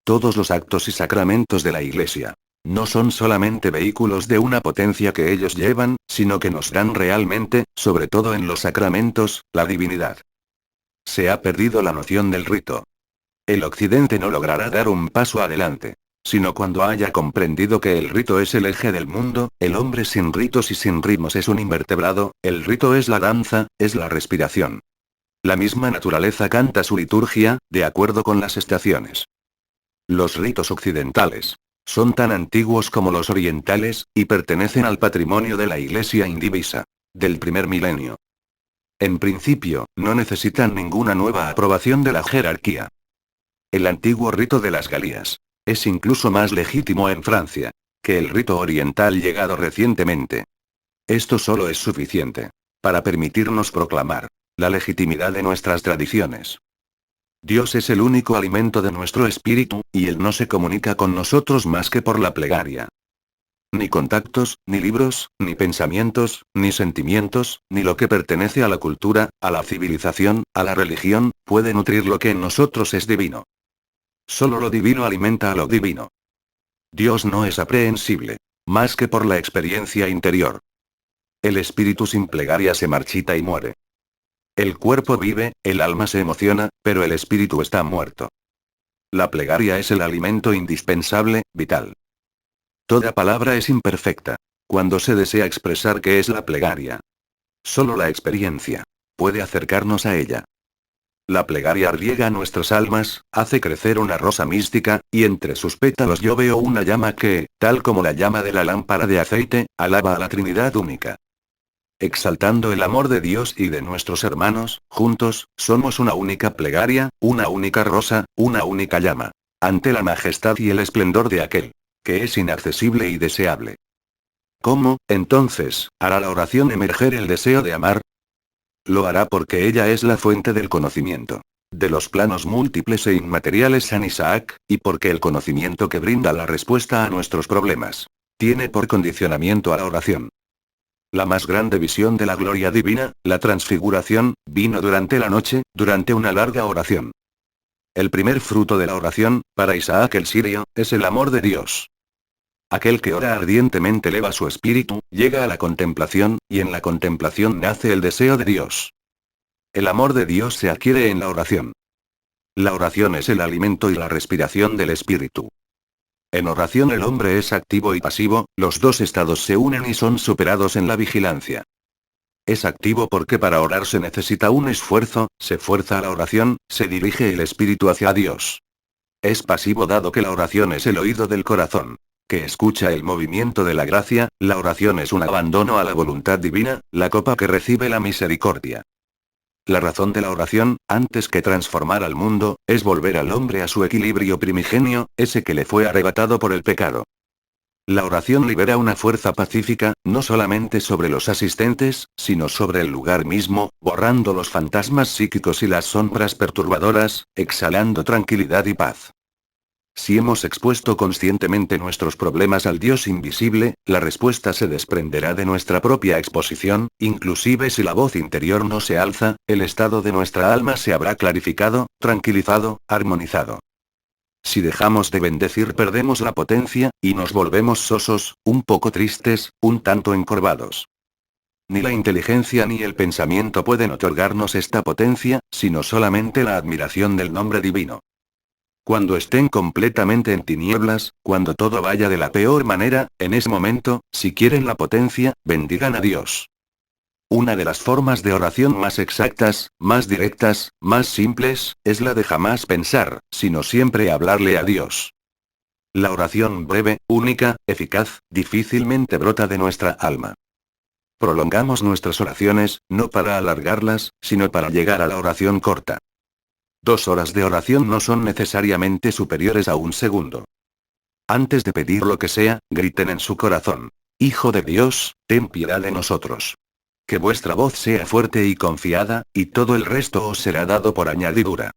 Todos los actos y sacramentos de la Iglesia no son solamente vehículos de una potencia que ellos llevan, sino que nos dan realmente, sobre todo en los sacramentos, la divinidad. Se ha perdido la noción del rito. El Occidente no logrará dar un paso adelante, sino cuando haya comprendido que el rito es el eje del mundo. El hombre sin ritos y sin ritmos es un invertebrado, el rito es la danza, es la respiración. La misma naturaleza canta su liturgia, de acuerdo con las estaciones. Los ritos occidentales son tan antiguos como los orientales, y pertenecen al patrimonio de la Iglesia indivisa, del primer milenio. En principio, no necesitan ninguna nueva aprobación de la jerarquía. El antiguo rito de las Galías es incluso más legítimo en Francia que el rito oriental llegado recientemente. Esto solo es suficiente para permitirnos proclamar la legitimidad de nuestras tradiciones. Dios es el único alimento de nuestro espíritu, y Él no se comunica con nosotros más que por la plegaria. Ni contactos, ni libros, ni pensamientos, ni sentimientos, ni lo que pertenece a la cultura, a la civilización, a la religión, puede nutrir lo que en nosotros es divino. Solo lo divino alimenta a lo divino. Dios no es aprehensible, más que por la experiencia interior. El espíritu sin plegaria se marchita y muere. El cuerpo vive, el alma se emociona, pero el espíritu está muerto. La plegaria es el alimento indispensable, vital. Toda palabra es imperfecta cuando se desea expresar qué es la plegaria. Solo la experiencia puede acercarnos a ella. La plegaria riega nuestras almas, hace crecer una rosa mística, y entre sus pétalos yo veo una llama que, tal como la llama de la lámpara de aceite, alaba a la Trinidad única. Exaltando el amor de Dios y de nuestros hermanos, juntos, somos una única plegaria, una única rosa, una única llama, ante la majestad y el esplendor de aquel que es inaccesible y deseable. ¿Cómo, entonces, hará la oración emerger el deseo de amar? Lo hará porque ella es la fuente del conocimiento de los planos múltiples e inmateriales San Isaac, y porque el conocimiento que brinda la respuesta a nuestros problemas tiene por condicionamiento a la oración. La más grande visión de la gloria divina, la transfiguración, vino durante la noche, durante una larga oración. El primer fruto de la oración, para Isaac el sirio, es el amor de Dios. Aquel que ora ardientemente eleva su espíritu, llega a la contemplación, y en la contemplación nace el deseo de Dios. El amor de Dios se adquiere en la oración. La oración es el alimento y la respiración del espíritu. En oración el hombre es activo y pasivo, los dos estados se unen y son superados en la vigilancia. Es activo porque para orar se necesita un esfuerzo, se fuerza a la oración, se dirige el espíritu hacia Dios. Es pasivo dado que la oración es el oído del corazón, que escucha el movimiento de la gracia, la oración es un abandono a la voluntad divina, la copa que recibe la misericordia. La razón de la oración, antes que transformar al mundo, es volver al hombre a su equilibrio primigenio, ese que le fue arrebatado por el pecado. La oración libera una fuerza pacífica, no solamente sobre los asistentes, sino sobre el lugar mismo, borrando los fantasmas psíquicos y las sombras perturbadoras, exhalando tranquilidad y paz. Si hemos expuesto conscientemente nuestros problemas al Dios invisible, la respuesta se desprenderá de nuestra propia exposición, inclusive si la voz interior no se alza, el estado de nuestra alma se habrá clarificado, tranquilizado, armonizado. Si dejamos de bendecir perdemos la potencia, y nos volvemos sosos, un poco tristes, un tanto encorvados. Ni la inteligencia ni el pensamiento pueden otorgarnos esta potencia, sino solamente la admiración del nombre divino. Cuando estén completamente en tinieblas, cuando todo vaya de la peor manera, en ese momento, si quieren la potencia, bendigan a Dios. Una de las formas de oración más exactas, más directas, más simples, es la de jamás pensar, sino siempre hablarle a Dios. La oración breve, única, eficaz, difícilmente brota de nuestra alma. Prolongamos nuestras oraciones, no para alargarlas, sino para llegar a la oración corta. 2 horas de oración no son necesariamente superiores a un segundo. Antes de pedir lo que sea, griten en su corazón: Hijo de Dios, ten piedad de nosotros. Que vuestra voz sea fuerte y confiada, y todo el resto os será dado por añadidura.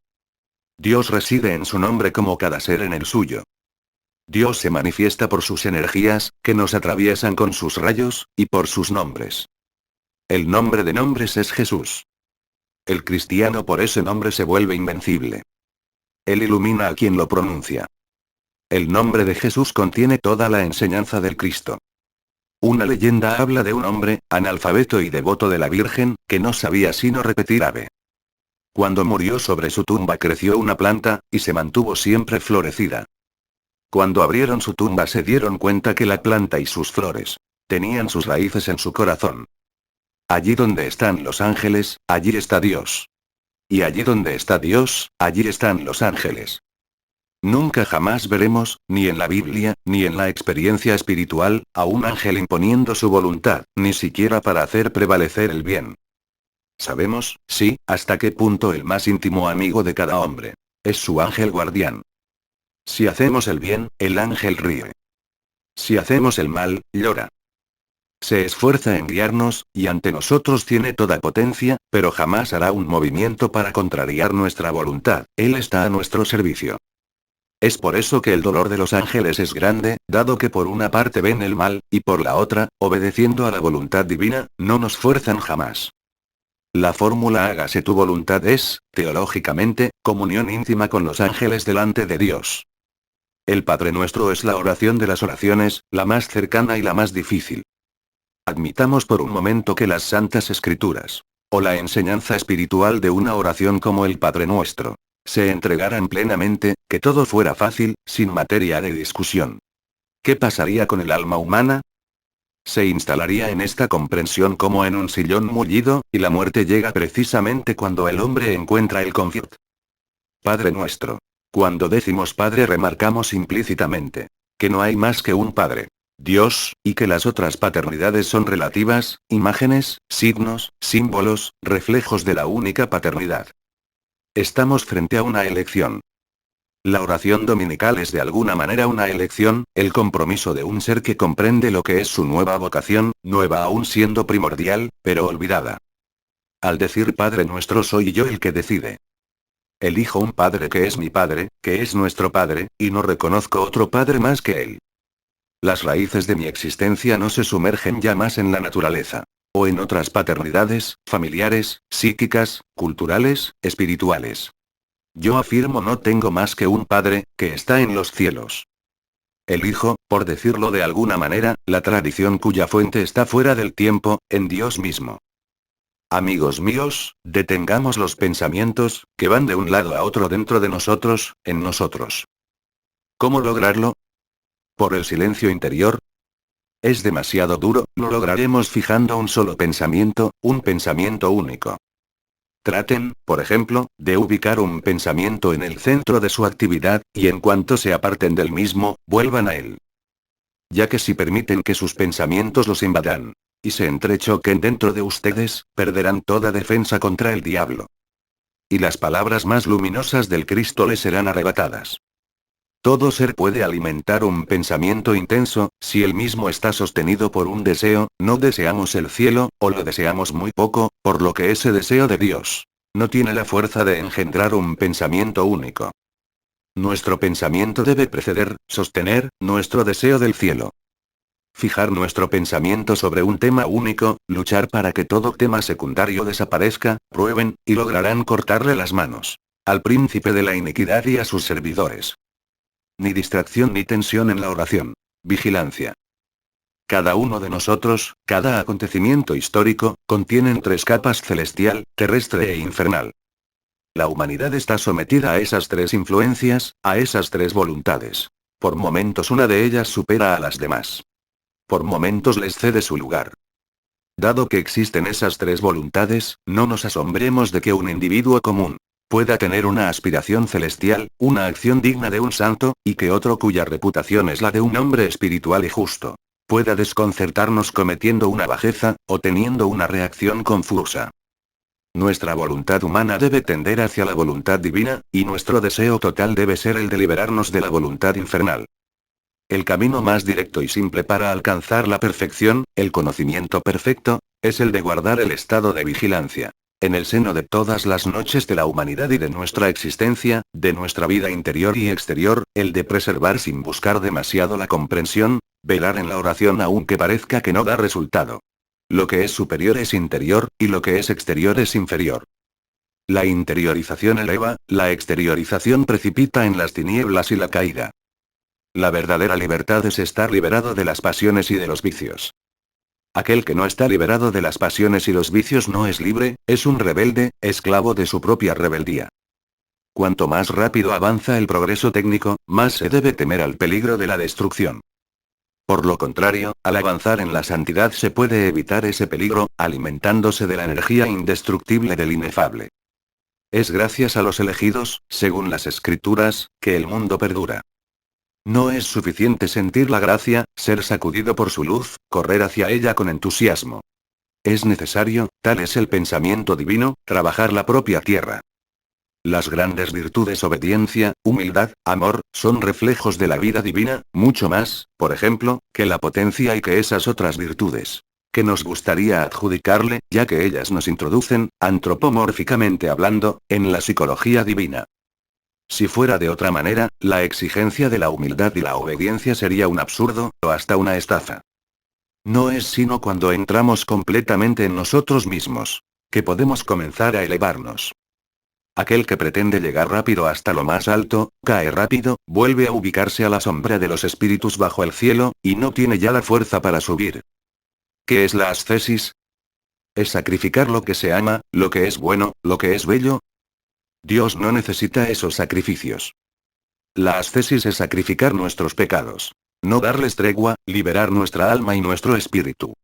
Dios reside en su nombre como cada ser en el suyo. Dios se manifiesta por sus energías, que nos atraviesan con sus rayos, y por sus nombres. El nombre de nombres es Jesús. El cristiano por ese nombre se vuelve invencible. Él ilumina a quien lo pronuncia. El nombre de Jesús contiene toda la enseñanza del Cristo. Una leyenda habla de un hombre, analfabeto y devoto de la Virgen, que no sabía sino repetir ave. Cuando murió sobre su tumba creció una planta, y se mantuvo siempre florecida. Cuando abrieron su tumba se dieron cuenta que la planta y sus flores tenían sus raíces en su corazón. Allí donde están los ángeles, allí está Dios. Y allí donde está Dios, allí están los ángeles. Nunca jamás veremos, ni en la Biblia, ni en la experiencia espiritual, a un ángel imponiendo su voluntad, ni siquiera para hacer prevalecer el bien. Sabemos, sí, hasta qué punto el más íntimo amigo de cada hombre es su ángel guardián. Si hacemos el bien, el ángel ríe. Si hacemos el mal, llora. Se esfuerza en guiarnos, y ante nosotros tiene toda potencia, pero jamás hará un movimiento para contrariar nuestra voluntad, él está a nuestro servicio. Es por eso que el dolor de los ángeles es grande, dado que por una parte ven el mal, y por la otra, obedeciendo a la voluntad divina, no nos fuerzan jamás. La fórmula hágase tu voluntad es, teológicamente, comunión íntima con los ángeles delante de Dios. El Padre Nuestro es la oración de las oraciones, la más cercana y la más difícil. Admitamos por un momento que las Santas Escrituras, o la enseñanza espiritual de una oración como el Padre Nuestro, se entregaran plenamente, que todo fuera fácil, sin materia de discusión. ¿Qué pasaría con el alma humana? Se instalaría en esta comprensión como en un sillón mullido, y la muerte llega precisamente cuando el hombre encuentra el confort. Padre Nuestro. Cuando decimos Padre remarcamos implícitamente que no hay más que un Padre, Dios, y que las otras paternidades son relativas, imágenes, signos, símbolos, reflejos de la única paternidad. Estamos frente a una elección. La oración dominical es de alguna manera una elección, el compromiso de un ser que comprende lo que es su nueva vocación, nueva aún siendo primordial, pero olvidada. Al decir Padre Nuestro soy yo el que decide. Elijo un Padre que es mi Padre, que es nuestro Padre, y no reconozco otro Padre más que Él. Las raíces de mi existencia no se sumergen ya más en la naturaleza, o en otras paternidades, familiares, psíquicas, culturales, espirituales. Yo afirmo no tengo más que un Padre, que está en los cielos. Elijo, por decirlo de alguna manera, la tradición cuya fuente está fuera del tiempo, en Dios mismo. Amigos míos, detengamos los pensamientos, que van de un lado a otro dentro de nosotros, en nosotros. ¿Cómo lograrlo? ¿Por el silencio interior? Es demasiado duro, lo lograremos fijando un solo pensamiento, un pensamiento único. Traten, por ejemplo, de ubicar un pensamiento en el centro de su actividad, y en cuanto se aparten del mismo, vuelvan a él. Ya que si permiten que sus pensamientos los invadan, y se entrechoquen dentro de ustedes, perderán toda defensa contra el diablo. Y las palabras más luminosas del Cristo les serán arrebatadas. Todo ser puede alimentar un pensamiento intenso, si el mismo está sostenido por un deseo. No deseamos el cielo, o lo deseamos muy poco, por lo que ese deseo de Dios no tiene la fuerza de engendrar un pensamiento único. Nuestro pensamiento debe preceder, sostener, nuestro deseo del cielo. Fijar nuestro pensamiento sobre un tema único, luchar para que todo tema secundario desaparezca, prueben, y lograrán cortarle las manos al príncipe de la iniquidad y a sus servidores. Ni distracción ni tensión en la oración. Vigilancia. Cada uno de nosotros, cada acontecimiento histórico, contienen tres capas: celestial, terrestre e infernal. La humanidad está sometida a esas tres influencias, a esas tres voluntades. Por momentos una de ellas supera a las demás. Por momentos les cede su lugar. Dado que existen esas tres voluntades, no nos asombremos de que un individuo común pueda tener una aspiración celestial, una acción digna de un santo, y que otro cuya reputación es la de un hombre espiritual y justo pueda desconcertarnos cometiendo una bajeza, o teniendo una reacción confusa. Nuestra voluntad humana debe tender hacia la voluntad divina, y nuestro deseo total debe ser el de liberarnos de la voluntad infernal. El camino más directo y simple para alcanzar la perfección, el conocimiento perfecto, es el de guardar el estado de vigilancia. En el seno de todas las noches de la humanidad y de nuestra existencia, de nuestra vida interior y exterior, el de preservar sin buscar demasiado la comprensión, velar en la oración aunque parezca que no da resultado. Lo que es superior es interior, y lo que es exterior es inferior. La interiorización eleva, la exteriorización precipita en las tinieblas y la caída. La verdadera libertad es estar liberado de las pasiones y de los vicios. Aquel que no está liberado de las pasiones y los vicios no es libre, es un rebelde, esclavo de su propia rebeldía. Cuanto más rápido avanza el progreso técnico, más se debe temer al peligro de la destrucción. Por lo contrario, al avanzar en la santidad se puede evitar ese peligro, alimentándose de la energía indestructible del inefable. Es gracias a los elegidos, según las Escrituras, que el mundo perdura. No es suficiente sentir la gracia, ser sacudido por su luz, correr hacia ella con entusiasmo. Es necesario, tal es el pensamiento divino, trabajar la propia tierra. Las grandes virtudes obediencia, humildad, amor, son reflejos de la vida divina, mucho más, por ejemplo, que la potencia y que esas otras virtudes que nos gustaría adjudicarle, ya que ellas nos introducen, antropomórficamente hablando, en la psicología divina. Si fuera de otra manera, la exigencia de la humildad y la obediencia sería un absurdo, o hasta una estafa. No es sino cuando entramos completamente en nosotros mismos que podemos comenzar a elevarnos. Aquel que pretende llegar rápido hasta lo más alto, cae rápido, vuelve a ubicarse a la sombra de los espíritus bajo el cielo, y no tiene ya la fuerza para subir. ¿Qué es la ascesis? Es sacrificar lo que se ama, lo que es bueno, lo que es bello. Dios no necesita esos sacrificios. La ascesis es sacrificar nuestros pecados. No darles tregua, liberar nuestra alma y nuestro espíritu.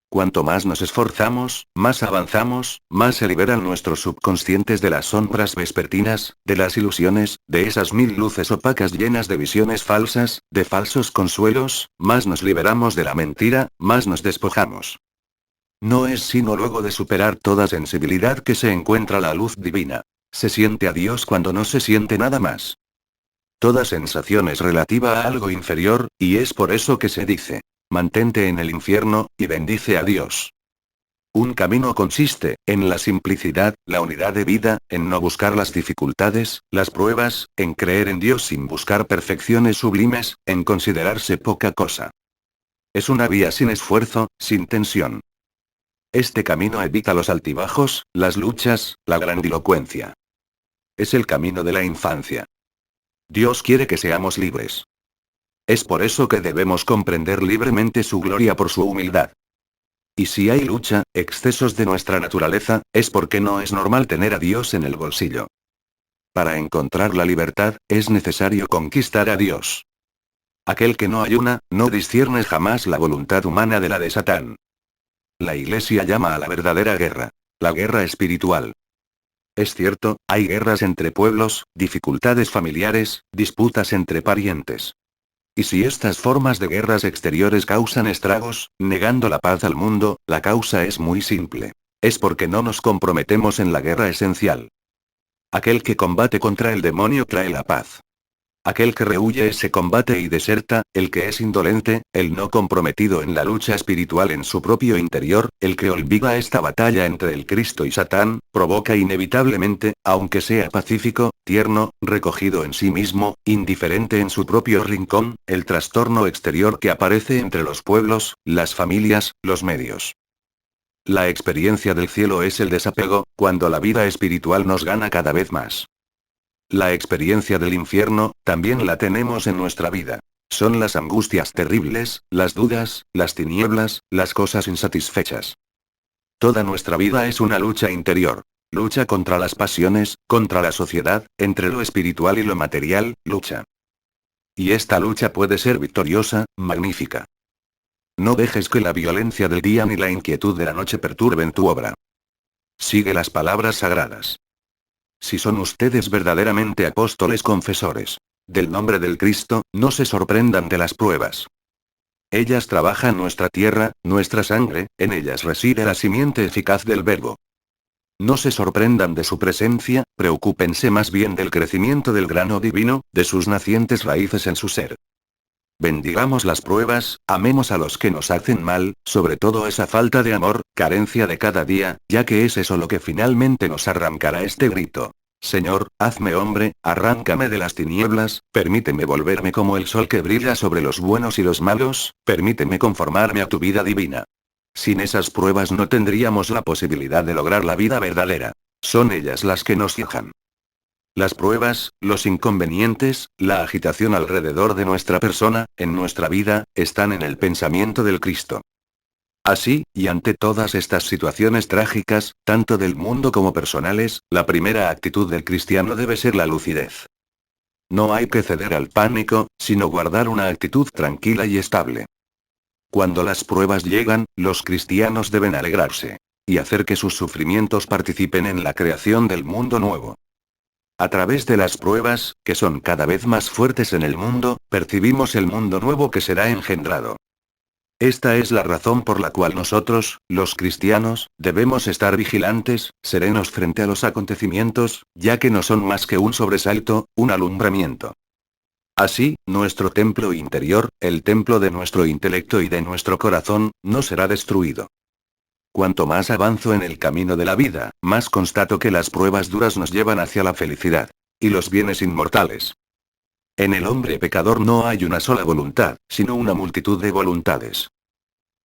Cuanto más nos esforzamos, más avanzamos, más se liberan nuestros subconscientes de las sombras vespertinas, de las ilusiones, de esas mil luces opacas llenas de visiones falsas, de falsos consuelos, más nos liberamos de la mentira, más nos despojamos. No es sino luego de superar toda sensibilidad que se encuentra la luz divina. Se siente a Dios cuando no se siente nada más. Toda sensación es relativa a algo inferior, y es por eso que se dice: mantente en el infierno, y bendice a Dios. Un camino consiste en la simplicidad, la unidad de vida, en no buscar las dificultades, las pruebas, en creer en Dios sin buscar perfecciones sublimes, en considerarse poca cosa. Es una vía sin esfuerzo, sin tensión. Este camino evita los altibajos, las luchas, la grandilocuencia. Es el camino de la infancia. Dios quiere que seamos libres. Es por eso que debemos comprender libremente su gloria por su humildad. Y si hay lucha, excesos de nuestra naturaleza, es porque no es normal tener a Dios en el bolsillo. Para encontrar la libertad, es necesario conquistar a Dios. Aquel que no ayuna, no discierne jamás la voluntad humana de la de Satán. La Iglesia llama a la verdadera guerra. La guerra espiritual. Es cierto, hay guerras entre pueblos, dificultades familiares, disputas entre parientes. Y si estas formas de guerras exteriores causan estragos, negando la paz al mundo, la causa es muy simple. Es porque no nos comprometemos en la guerra esencial. Aquel que combate contra el demonio trae la paz. Aquel que rehúye ese combate y deserta, el que es indolente, el no comprometido en la lucha espiritual en su propio interior, el que olvida esta batalla entre el Cristo y Satán, provoca inevitablemente, aunque sea pacífico, tierno, recogido en sí mismo, indiferente en su propio rincón, el trastorno exterior que aparece entre los pueblos, las familias, los medios. La experiencia del cielo es el desapego, cuando la vida espiritual nos gana cada vez más. La experiencia del infierno, también la tenemos en nuestra vida. Son las angustias terribles, las dudas, las tinieblas, las cosas insatisfechas. Toda nuestra vida es una lucha interior. Lucha contra las pasiones, contra la sociedad, entre lo espiritual y lo material, lucha. Y esta lucha puede ser victoriosa, magnífica. No dejes que la violencia del día ni la inquietud de la noche perturben tu obra. Sigue las palabras sagradas. Si son ustedes verdaderamente apóstoles confesores del nombre del Cristo, no se sorprendan de las pruebas. Ellas trabajan nuestra tierra, nuestra sangre, en ellas reside la simiente eficaz del Verbo. No se sorprendan de su presencia, preocúpense más bien del crecimiento del grano divino, de sus nacientes raíces en su ser. Bendigamos las pruebas, amemos a los que nos hacen mal, sobre todo esa falta de amor, carencia de cada día, ya que es eso lo que finalmente nos arrancará este grito. Señor, hazme hombre, arráncame de las tinieblas, permíteme volverme como el sol que brilla sobre los buenos y los malos, permíteme conformarme a tu vida divina. Sin esas pruebas no tendríamos la posibilidad de lograr la vida verdadera. Son ellas las que nos fijan. Las pruebas, los inconvenientes, la agitación alrededor de nuestra persona, en nuestra vida, están en el pensamiento del Cristo. Así, y ante todas estas situaciones trágicas, tanto del mundo como personales, la primera actitud del cristiano debe ser la lucidez. No hay que ceder al pánico, sino guardar una actitud tranquila y estable. Cuando las pruebas llegan, los cristianos deben alegrarse. Y hacer que sus sufrimientos participen en la creación del mundo nuevo. A través de las pruebas, que son cada vez más fuertes en el mundo, percibimos el mundo nuevo que será engendrado. Esta es la razón por la cual nosotros, los cristianos, debemos estar vigilantes, serenos frente a los acontecimientos, ya que no son más que un sobresalto, un alumbramiento. Así, nuestro templo interior, el templo de nuestro intelecto y de nuestro corazón, no será destruido. Cuanto más avanzo en el camino de la vida, más constato que las pruebas duras nos llevan hacia la felicidad y los bienes inmortales. En el hombre pecador no hay una sola voluntad, sino una multitud de voluntades.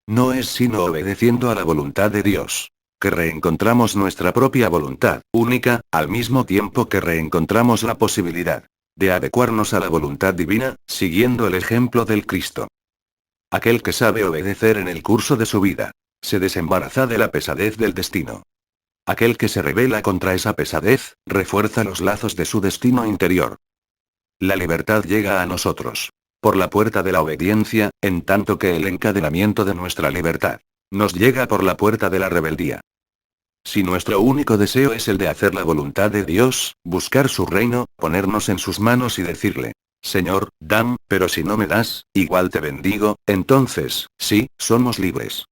No es sino obedeciendo a la voluntad de Dios que reencontramos nuestra propia voluntad, única, al mismo tiempo que reencontramos la posibilidad de adecuarnos a la voluntad divina, siguiendo el ejemplo del Cristo. Aquel que sabe obedecer en el curso de su vida se desembaraza de la pesadez del destino. Aquel que se rebela contra esa pesadez, refuerza los lazos de su destino interior. La libertad llega a nosotros por la puerta de la obediencia, en tanto que el encadenamiento de nuestra libertad nos llega por la puerta de la rebeldía. Si nuestro único deseo es el de hacer la voluntad de Dios, buscar su reino, ponernos en sus manos y decirle, Señor, dame, pero si no me das, igual te bendigo, entonces, sí, somos libres.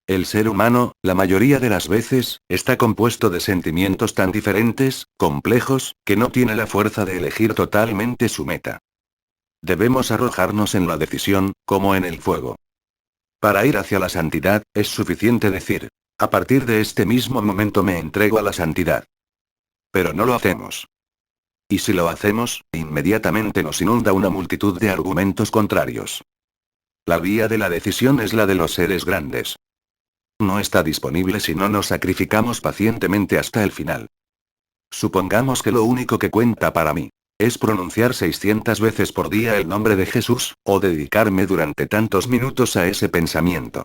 El ser humano, la mayoría de las veces, está compuesto de sentimientos tan diferentes, complejos, que no tiene la fuerza de elegir totalmente su meta. Debemos arrojarnos en la decisión, como en el fuego. Para ir hacia la santidad, es suficiente decir, a partir de este mismo momento me entrego a la santidad. Pero no lo hacemos. Y si lo hacemos, inmediatamente nos inunda una multitud de argumentos contrarios. La vía de la decisión es la de los seres grandes. No está disponible si no nos sacrificamos pacientemente hasta el final. Supongamos que lo único que cuenta para mí es pronunciar 600 veces por día el nombre de Jesús, o dedicarme durante tantos minutos a ese pensamiento.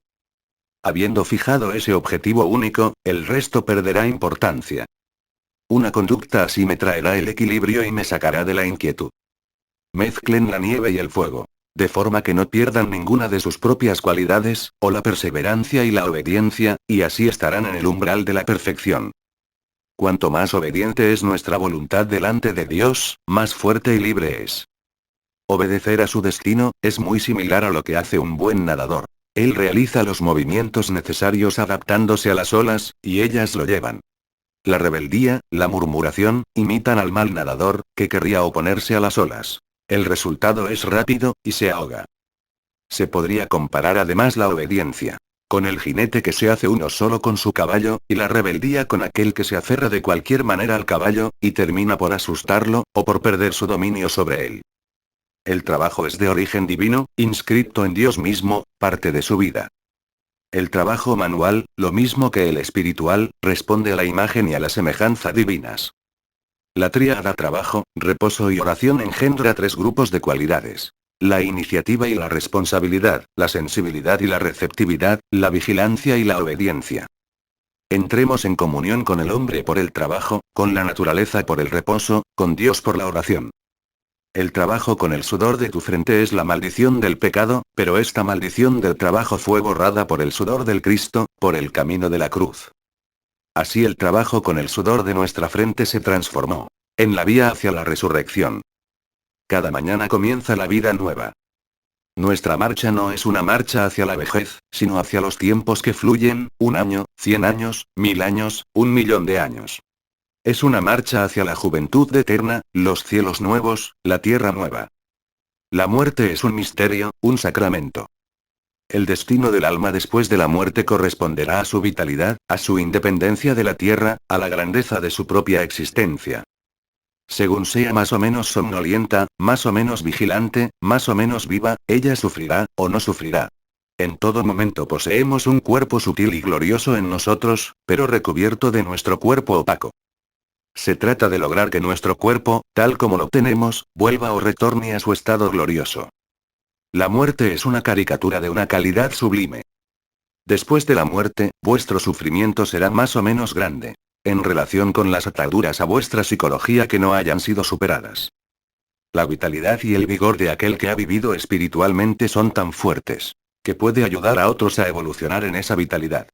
Habiendo fijado ese objetivo único, el resto perderá importancia. Una conducta así me traerá el equilibrio y me sacará de la inquietud. Mezclen la nieve y el fuego. de forma que no pierdan ninguna de sus propias cualidades, o la perseverancia y la obediencia, y así estarán en el umbral de la perfección. Cuanto más obediente es nuestra voluntad delante de Dios, más fuerte y libre es. Obedecer a su destino, es muy similar a lo que hace un buen nadador. Él realiza los movimientos necesarios adaptándose a las olas, y ellas lo llevan. La rebeldía, la murmuración, imitan al mal nadador, que querría oponerse a las olas. El resultado es rápido, y se ahoga. Se podría comparar además la obediencia con el jinete que se hace uno solo con su caballo, y la rebeldía con aquel que se aferra de cualquier manera al caballo, y termina por asustarlo, o por perder su dominio sobre él. El trabajo es de origen divino, inscrito en Dios mismo, parte de su vida. El trabajo manual, lo mismo que el espiritual, responde a la imagen y a la semejanza divinas. La tríada trabajo, reposo y oración engendra tres grupos de cualidades. La iniciativa y la responsabilidad, la sensibilidad y la receptividad, la vigilancia y la obediencia. Entremos en comunión con el hombre por el trabajo, con la naturaleza por el reposo, con Dios por la oración. El trabajo con el sudor de tu frente es la maldición del pecado, pero esta maldición del trabajo fue borrada por el sudor del Cristo, por el camino de la cruz. Así el trabajo con el sudor de nuestra frente se transformó en la vía hacia la resurrección. Cada mañana comienza la vida nueva. Nuestra marcha no es una marcha hacia la vejez, sino hacia los tiempos que fluyen, 1 año, 100 años, 1000 años, 1.000.000 de años. Es una marcha hacia la juventud eterna, los cielos nuevos, la tierra nueva. La muerte es un misterio, un sacramento. El destino del alma después de la muerte corresponderá a su vitalidad, a su independencia de la tierra, a la grandeza de su propia existencia. Según sea más o menos somnolienta, más o menos vigilante, más o menos viva, ella sufrirá, o no sufrirá. En todo momento poseemos un cuerpo sutil y glorioso en nosotros, pero recubierto de nuestro cuerpo opaco. Se trata de lograr que nuestro cuerpo, tal como lo tenemos, vuelva o retorne a su estado glorioso. La muerte es una caricatura de una calidad sublime. Después de la muerte, vuestro sufrimiento será más o menos grande, en relación con las ataduras a vuestra psicología que no hayan sido superadas. La vitalidad y el vigor de aquel que ha vivido espiritualmente son tan fuertes, que puede ayudar a otros a evolucionar en esa vitalidad.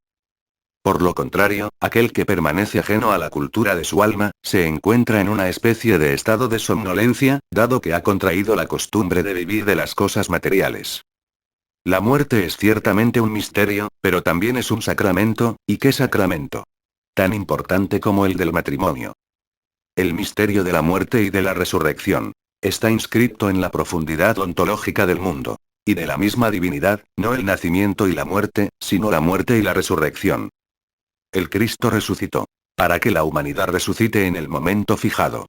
Por lo contrario, aquel que permanece ajeno a la cultura de su alma, se encuentra en una especie de estado de somnolencia, dado que ha contraído la costumbre de vivir de las cosas materiales. La muerte es ciertamente un misterio, pero también es un sacramento, ¿y qué sacramento? Tan importante como el del matrimonio. El misterio de la muerte y de la resurrección está inscrito en la profundidad ontológica del mundo. Y de la misma divinidad, no el nacimiento y la muerte, sino la muerte y la resurrección. El Cristo resucitó, para que la humanidad resucite en el momento fijado.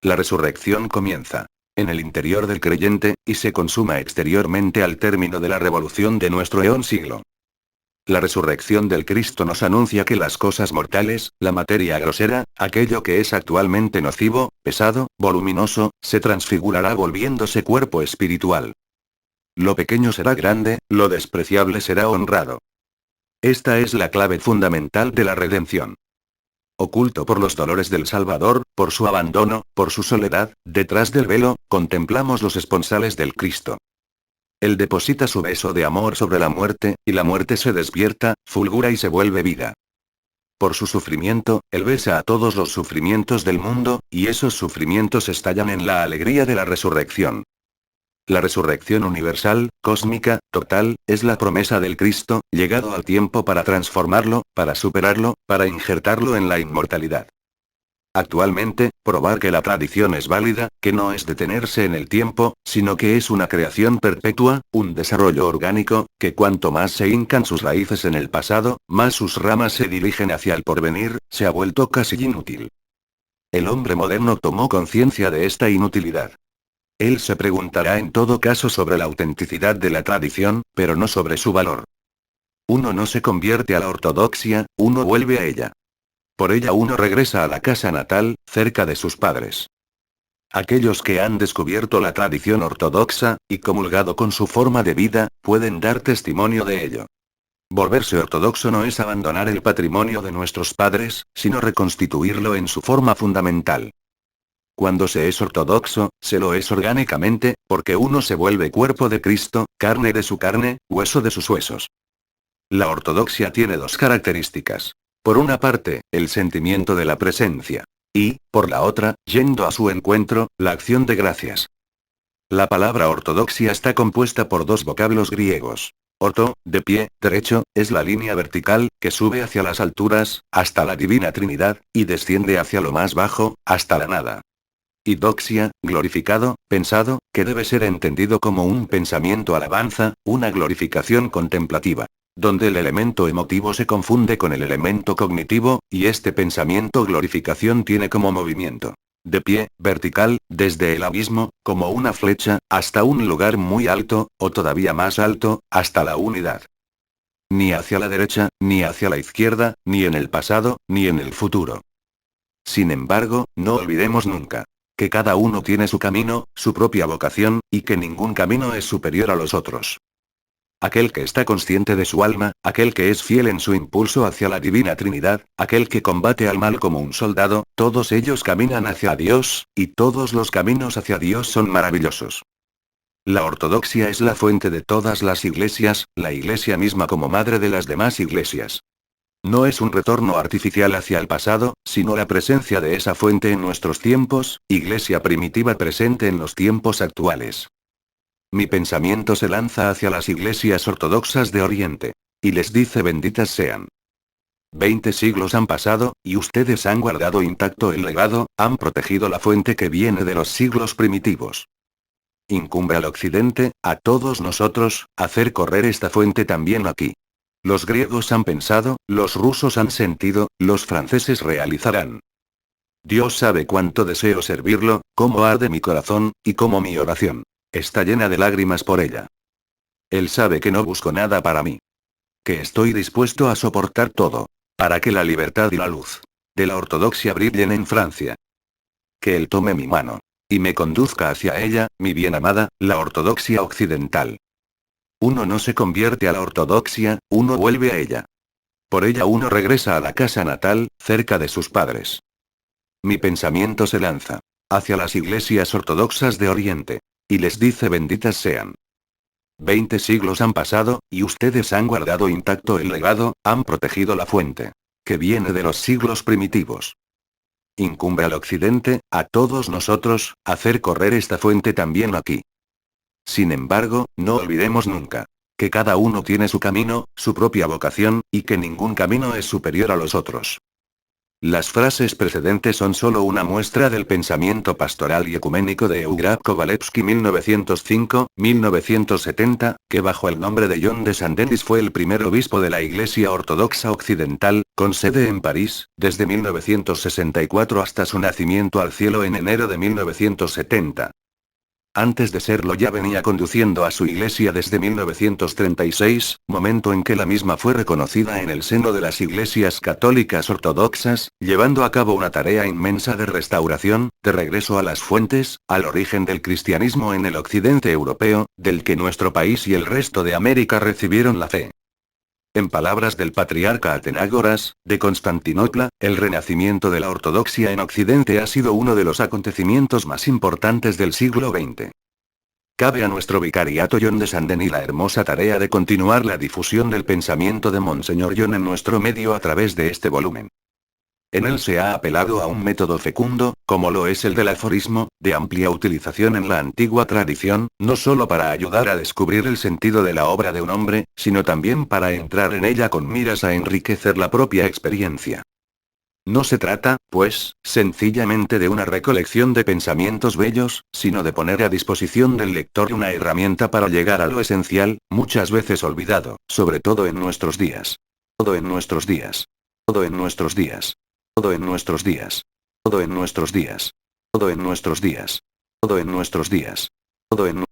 La resurrección comienza en el interior del creyente, y se consuma exteriormente al término de la revolución de nuestro eón siglo. La resurrección del Cristo nos anuncia que las cosas mortales, la materia grosera, aquello que es actualmente nocivo, pesado, voluminoso, se transfigurará volviéndose cuerpo espiritual. Lo pequeño será grande, lo despreciable será honrado. Esta es la clave fundamental de la redención. Oculto por los dolores del Salvador, por su abandono, por su soledad, detrás del velo, contemplamos los esponsales del Cristo. Él deposita su beso de amor sobre la muerte, y la muerte se despierta, fulgura y se vuelve vida. Por su sufrimiento, Él besa a todos los sufrimientos del mundo, y esos sufrimientos estallan en la alegría de la resurrección. La resurrección universal, cósmica, total, es la promesa del Cristo, llegado al tiempo para transformarlo, para superarlo, para injertarlo en la inmortalidad. Actualmente, probar que la tradición es válida, que no es detenerse en el tiempo, sino que es una creación perpetua, un desarrollo orgánico, que cuanto más se hincan sus raíces en el pasado, más sus ramas se dirigen hacia el porvenir, se ha vuelto casi inútil. El hombre moderno tomó conciencia de esta inutilidad. Él se preguntará en todo caso sobre la autenticidad de la tradición, pero no sobre su valor. Uno no se convierte a la ortodoxia, uno vuelve a ella. Por ella uno regresa a la casa natal, cerca de sus padres. Aquellos que han descubierto la tradición ortodoxa, y comulgado con su forma de vida, pueden dar testimonio de ello. Volverse ortodoxo no es abandonar el patrimonio de nuestros padres, sino reconstituirlo en su forma fundamental. Cuando se es ortodoxo, se lo es orgánicamente, porque uno se vuelve cuerpo de Cristo, carne de su carne, hueso de sus huesos. La ortodoxia tiene dos características. Por una parte, el sentimiento de la presencia. Y, por la otra, yendo a su encuentro, la acción de gracias. La palabra ortodoxia está compuesta por dos vocablos griegos. Orto, de pie, derecho, es la línea vertical, que sube hacia las alturas, hasta la divina Trinidad, y desciende hacia lo más bajo, hasta la nada. Y doxia, glorificado, pensado, que debe ser entendido como un pensamiento alabanza, una glorificación contemplativa, donde el elemento emotivo se confunde con el elemento cognitivo, y este pensamiento glorificación tiene como movimiento de pie, vertical, desde el abismo, como una flecha, hasta un lugar muy alto, o todavía más alto, hasta la unidad. Ni hacia la derecha, ni hacia la izquierda, ni en el pasado, ni en el futuro. Sin embargo, no olvidemos nunca que cada uno tiene su camino, su propia vocación, y que ningún camino es superior a los otros. Aquel que está consciente de su alma, aquel que es fiel en su impulso hacia la divina Trinidad, aquel que combate al mal como un soldado, todos ellos caminan hacia Dios, y todos los caminos hacia Dios son maravillosos. La ortodoxia es la fuente de todas las iglesias, la iglesia misma como madre de las demás iglesias. No es un retorno artificial hacia el pasado, sino la presencia de esa fuente en nuestros tiempos, iglesia primitiva presente en los tiempos actuales. Mi pensamiento se lanza hacia las iglesias ortodoxas de Oriente. Y les dice benditas sean. 20 siglos han pasado, y ustedes han guardado intacto el legado, han protegido la fuente que viene de los siglos primitivos. Incumbe al occidente, a todos nosotros, hacer correr esta fuente también aquí. Los griegos han pensado, los rusos han sentido, los franceses realizarán. Dios sabe cuánto deseo servirlo, cómo arde mi corazón, y cómo mi oración está llena de lágrimas por ella. Él sabe que no busco nada para mí. Que estoy dispuesto a soportar todo, para que la libertad y la luz de la ortodoxia brillen en Francia. Que Él tome mi mano y me conduzca hacia ella, mi bien amada, la ortodoxia occidental. Uno no se convierte a la ortodoxia, uno vuelve a ella. Por ella uno regresa a la casa natal, cerca de sus padres. Mi pensamiento se lanza hacia las iglesias ortodoxas de Oriente. Y les dice benditas sean. 20 siglos han pasado, y ustedes han guardado intacto el legado, han protegido la fuente que viene de los siglos primitivos. Incumbe al occidente, a todos nosotros, hacer correr esta fuente también aquí. Sin embargo, no olvidemos nunca que cada uno tiene su camino, su propia vocación, y que ningún camino es superior a los otros. Las frases precedentes son solo una muestra del pensamiento pastoral y ecuménico de Eugrat Kovalevsky 1905-1970, que bajo el nombre de John de Saint-Denis fue el primer obispo de la Iglesia Ortodoxa Occidental, con sede en París, desde 1964 hasta su nacimiento al cielo en enero de 1970. Antes de serlo ya venía conduciendo a su iglesia desde 1936, momento en que la misma fue reconocida en el seno de las iglesias católicas ortodoxas, llevando a cabo una tarea inmensa de restauración, de regreso a las fuentes, al origen del cristianismo en el occidente europeo, del que nuestro país y el resto de América recibieron la fe. En palabras del patriarca Atenágoras, de Constantinopla, el renacimiento de la ortodoxia en Occidente ha sido uno de los acontecimientos más importantes del siglo XX. Cabe a nuestro vicariato John de Saint-Denis la hermosa tarea de continuar la difusión del pensamiento de Monseñor John en nuestro medio a través de este volumen. En él se ha apelado a un método fecundo, como lo es el del aforismo, de amplia utilización en la antigua tradición, no solo para ayudar a descubrir el sentido de la obra de un hombre, sino también para entrar en ella con miras a enriquecer la propia experiencia. No se trata, pues, sencillamente de una recolección de pensamientos bellos, sino de poner a disposición del lector una herramienta para llegar a lo esencial, muchas veces olvidado, sobre todo en nuestros días. Todo en nuestros días. Todo en nuestros días. Todo en nuestros días. Todo en nuestros días. Todo en nuestros días. Todo en nuestros días. Todo en